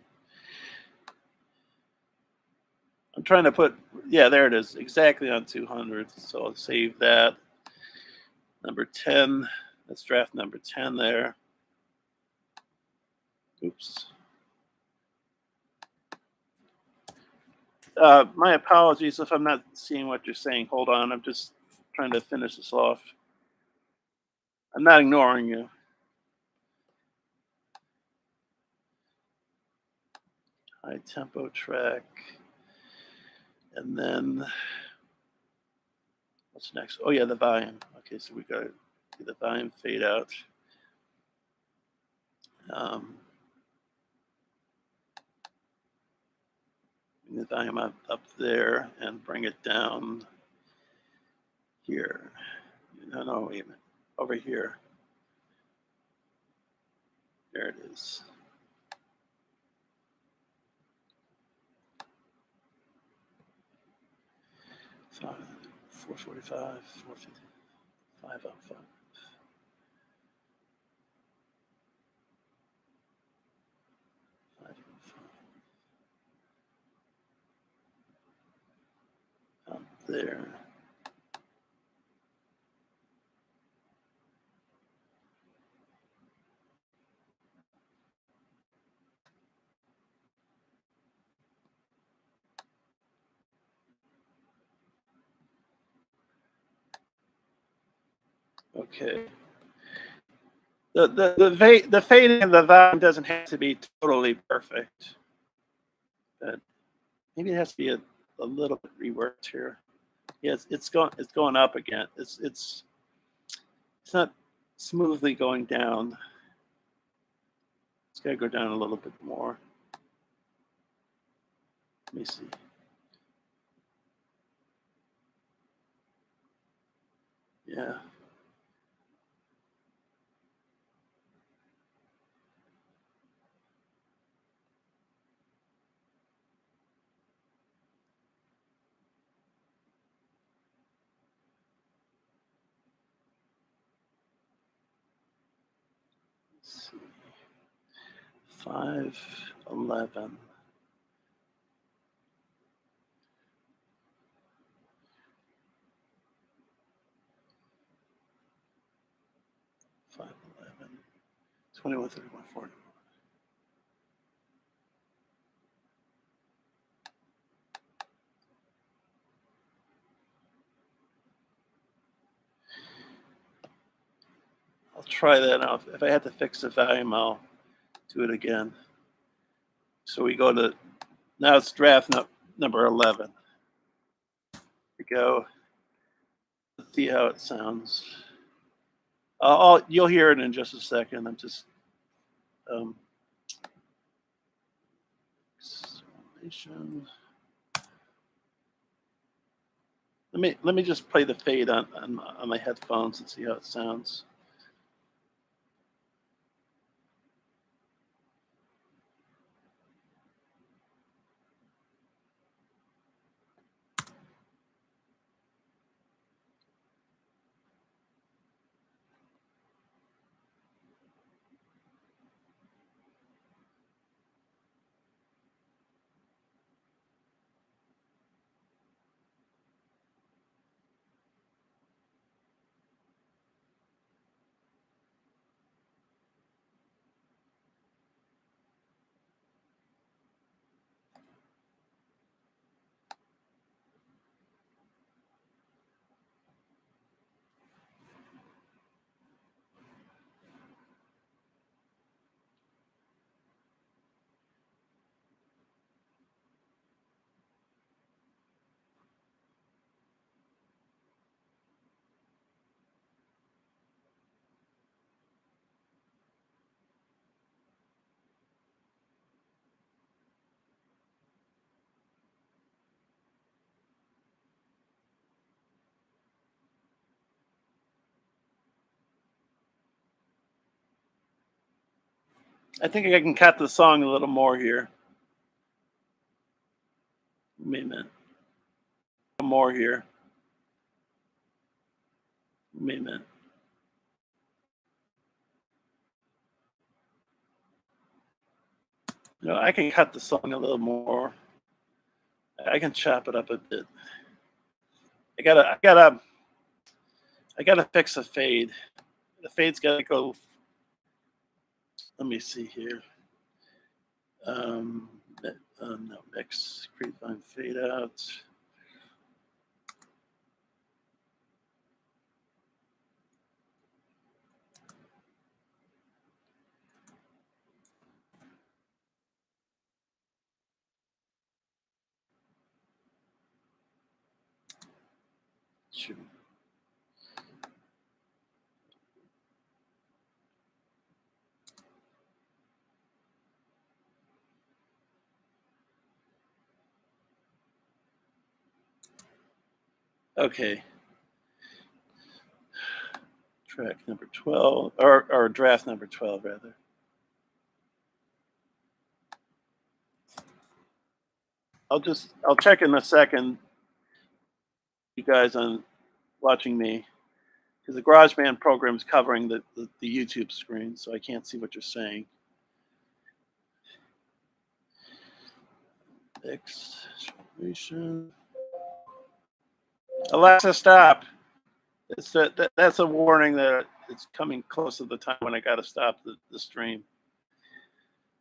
I'm trying to put, yeah, there it is, exactly on 200. So I'll save that. Number 10, that's draft number 10 there. Oops. My apologies if I'm not seeing what you're saying. Hold on, I'm just trying to finish this off. I'm not ignoring you. High tempo track. And then what's next? Oh yeah, the volume. Okay, so we got the volume fade out. Bring the volume up there and bring it down here. No, wait a minute. Over here. There it is. Five, 445, 450, 505. there. Okay. The fading of the volume doesn't have to be totally perfect. But maybe it has to be a little bit reworked here. Yes, it's going up again. It's not smoothly going down. It's got to go down a little bit more. Let me see. Yeah. Let's see. 511. Five 11. 21, 31, 40. I'll try that out. If I had to fix the volume, I'll do it again. So we go to, now it's draft number 11. Here we go. Let's see how it sounds. You'll hear it in just a second. I'm just let me just play the fade on my headphones and see how it sounds. I think I can cut the song a little more here. Wait a minute. More here. Wait a minute. No, I can cut the song a little more. I can chop it up a bit. I gotta fix the fade. The fade's gotta go. Let me see here. No, mix, creep on, fade out. Shoot. Okay. Track number 12, or draft number 12, rather. I'll check in a second, you guys on watching me, because the GarageBand program is covering the YouTube screen, so I can't see what you're saying. Exclamation. Alexa, stop. That's a warning that it's coming close to the time when I got to stop the stream.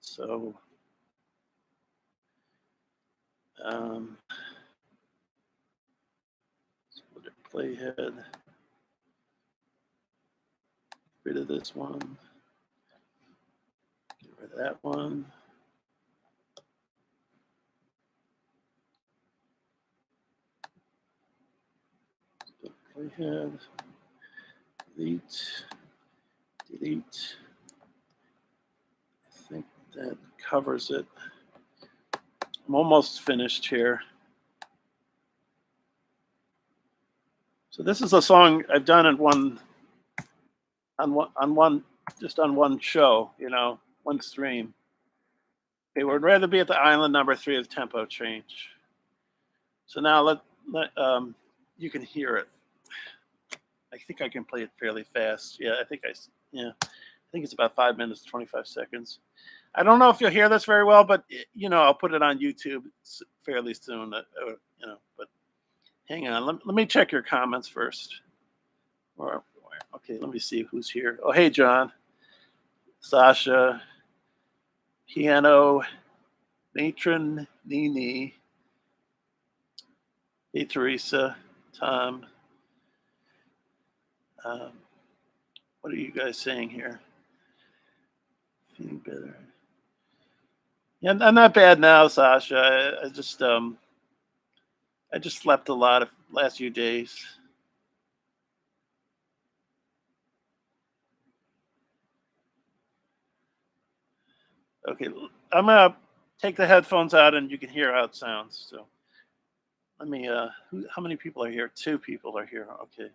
So, split playhead. Get rid of this one. Get rid of that one. Split playhead. Delete. Delete. I think that covers it. I'm almost finished here. So this is a song I've done on one show, one stream. Okay, we'd rather be at the island number 3 of tempo change. So now you can hear it. I think I can play it fairly fast. Yeah, I think it's about 5 minutes, 25 seconds. I don't know if you'll hear this very well, but I'll put it on YouTube fairly soon. But hang on, let me check your comments first. Okay, let me see who's here. Oh, hey, John, Sasha, Piano, Matron, Nini, hey, Teresa, Tom. What are you guys saying here? Feeling better. Yeah, I'm not bad now, Sasha. I just slept a lot of last few days. Okay, I'm gonna take the headphones out and you can hear how it sounds. So let me. How many people are here? 2 people are here. Okay.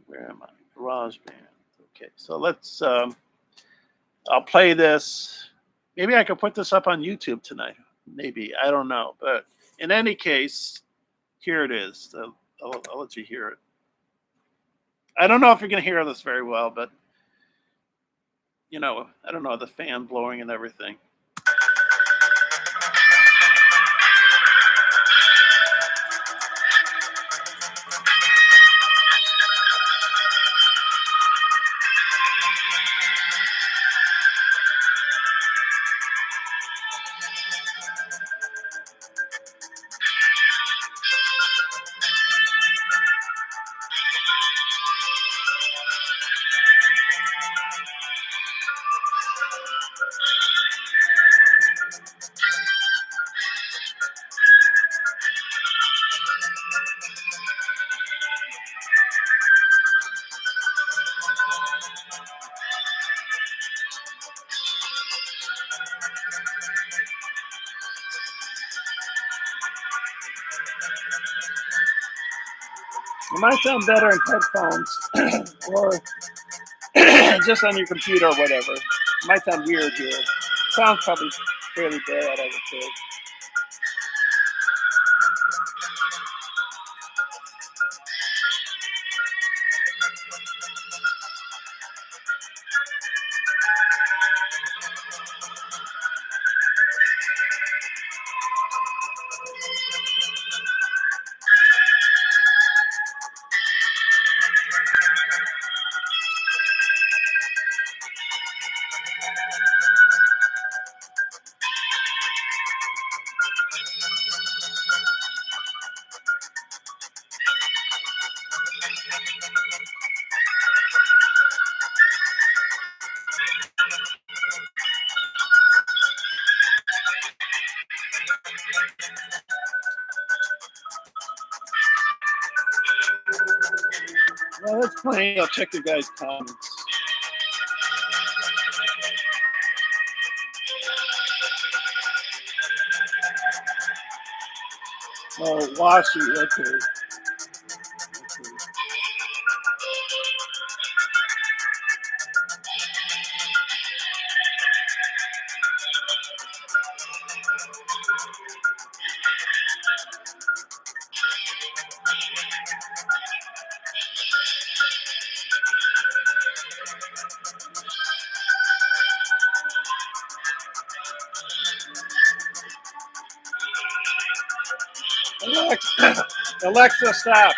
Where am I? GarageBand. Okay, so let's. I'll play this. Maybe I could put this up on YouTube tonight. Maybe, I don't know. But in any case, here it is. I'll let you hear it. I don't know if you're going to hear this very well, but I don't know, the fan blowing and everything. It might sound better in headphones or just on your computer or whatever. It might sound weird here. It sounds probably fairly bad, I would say. Well, let's play. I'll check your guys' comments. Oh, Washi, okay. Alexa, Alexa, stop.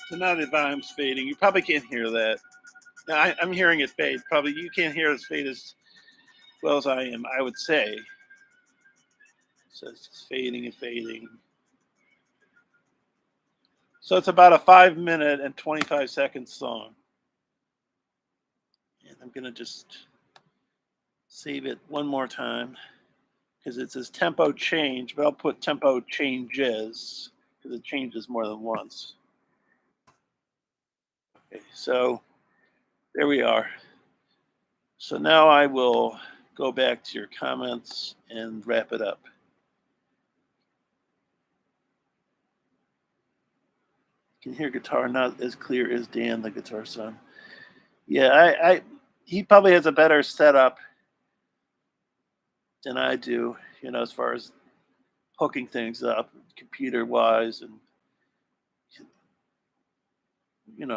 So now the volume's fading. You probably can't hear that. Now I'm hearing it fade. Probably you can't hear it fade as well as I am, I would say. So it's just fading and fading. So it's about a 5 minute and 25 second song. And I'm gonna just save it one more time because it says tempo change, but I'll put tempo changes because it changes more than once. Okay, so there we are. So now I will go back to your comments and wrap it up. You can hear guitar not as clear as Dan, the guitar son. Yeah, he probably has a better setup than I do, as far as hooking things up computer wise and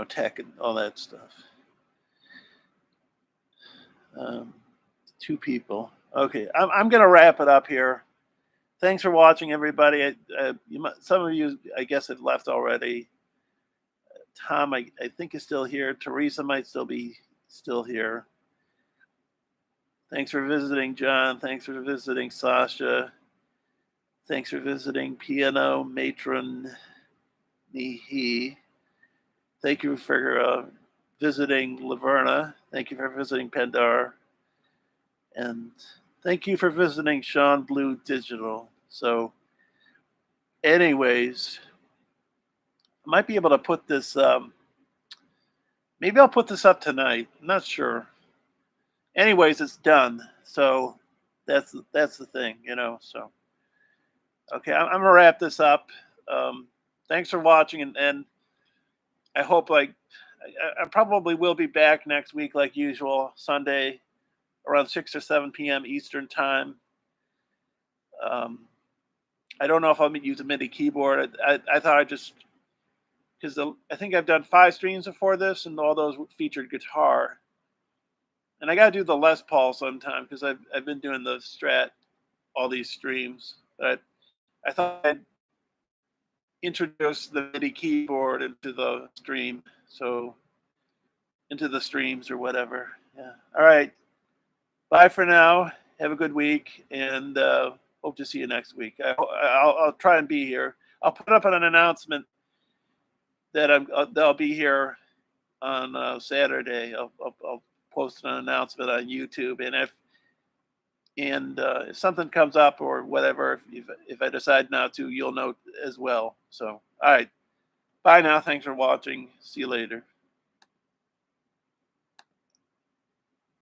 tech and all that stuff. 2 people. Okay, I'm gonna wrap it up here. Thanks for watching, everybody. Some of you, I guess, have left already. Tom, I think, is still here. Teresa might still be here. Thanks for visiting, John. Thanks for visiting, Sasha. Thanks for visiting, Piano Matron Nihi. Thank you for visiting, Laverna. Thank you for visiting, Pendar. And thank you for visiting Sean Blue Digital. So, anyways, I might be able to put this, maybe I'll put this up tonight. I'm not sure. Anyways, it's done. So that's the thing, so. Okay, I'm going to wrap this up. Thanks for watching, and I hope, I probably will be back next week like usual, Sunday, around 6 or 7 p.m. Eastern time. I don't know if I'm going to use a MIDI keyboard. I thought I'd just, because I think I've done 5 streams before this, and all those featured guitar. And I got to do the Les Paul sometime because I've been doing the Strat, all these streams. But I thought I'd introduce the MIDI keyboard into the stream. So into the streams or whatever. Yeah. All right. Bye for now. Have a good week, and hope to see you next week. I'll try and be here. I'll put up an announcement that I'll be here on Saturday. I'll post an announcement on YouTube, and if something comes up or whatever, if I decide not to, you'll know as well. So, all right. Bye now. Thanks for watching. See you later.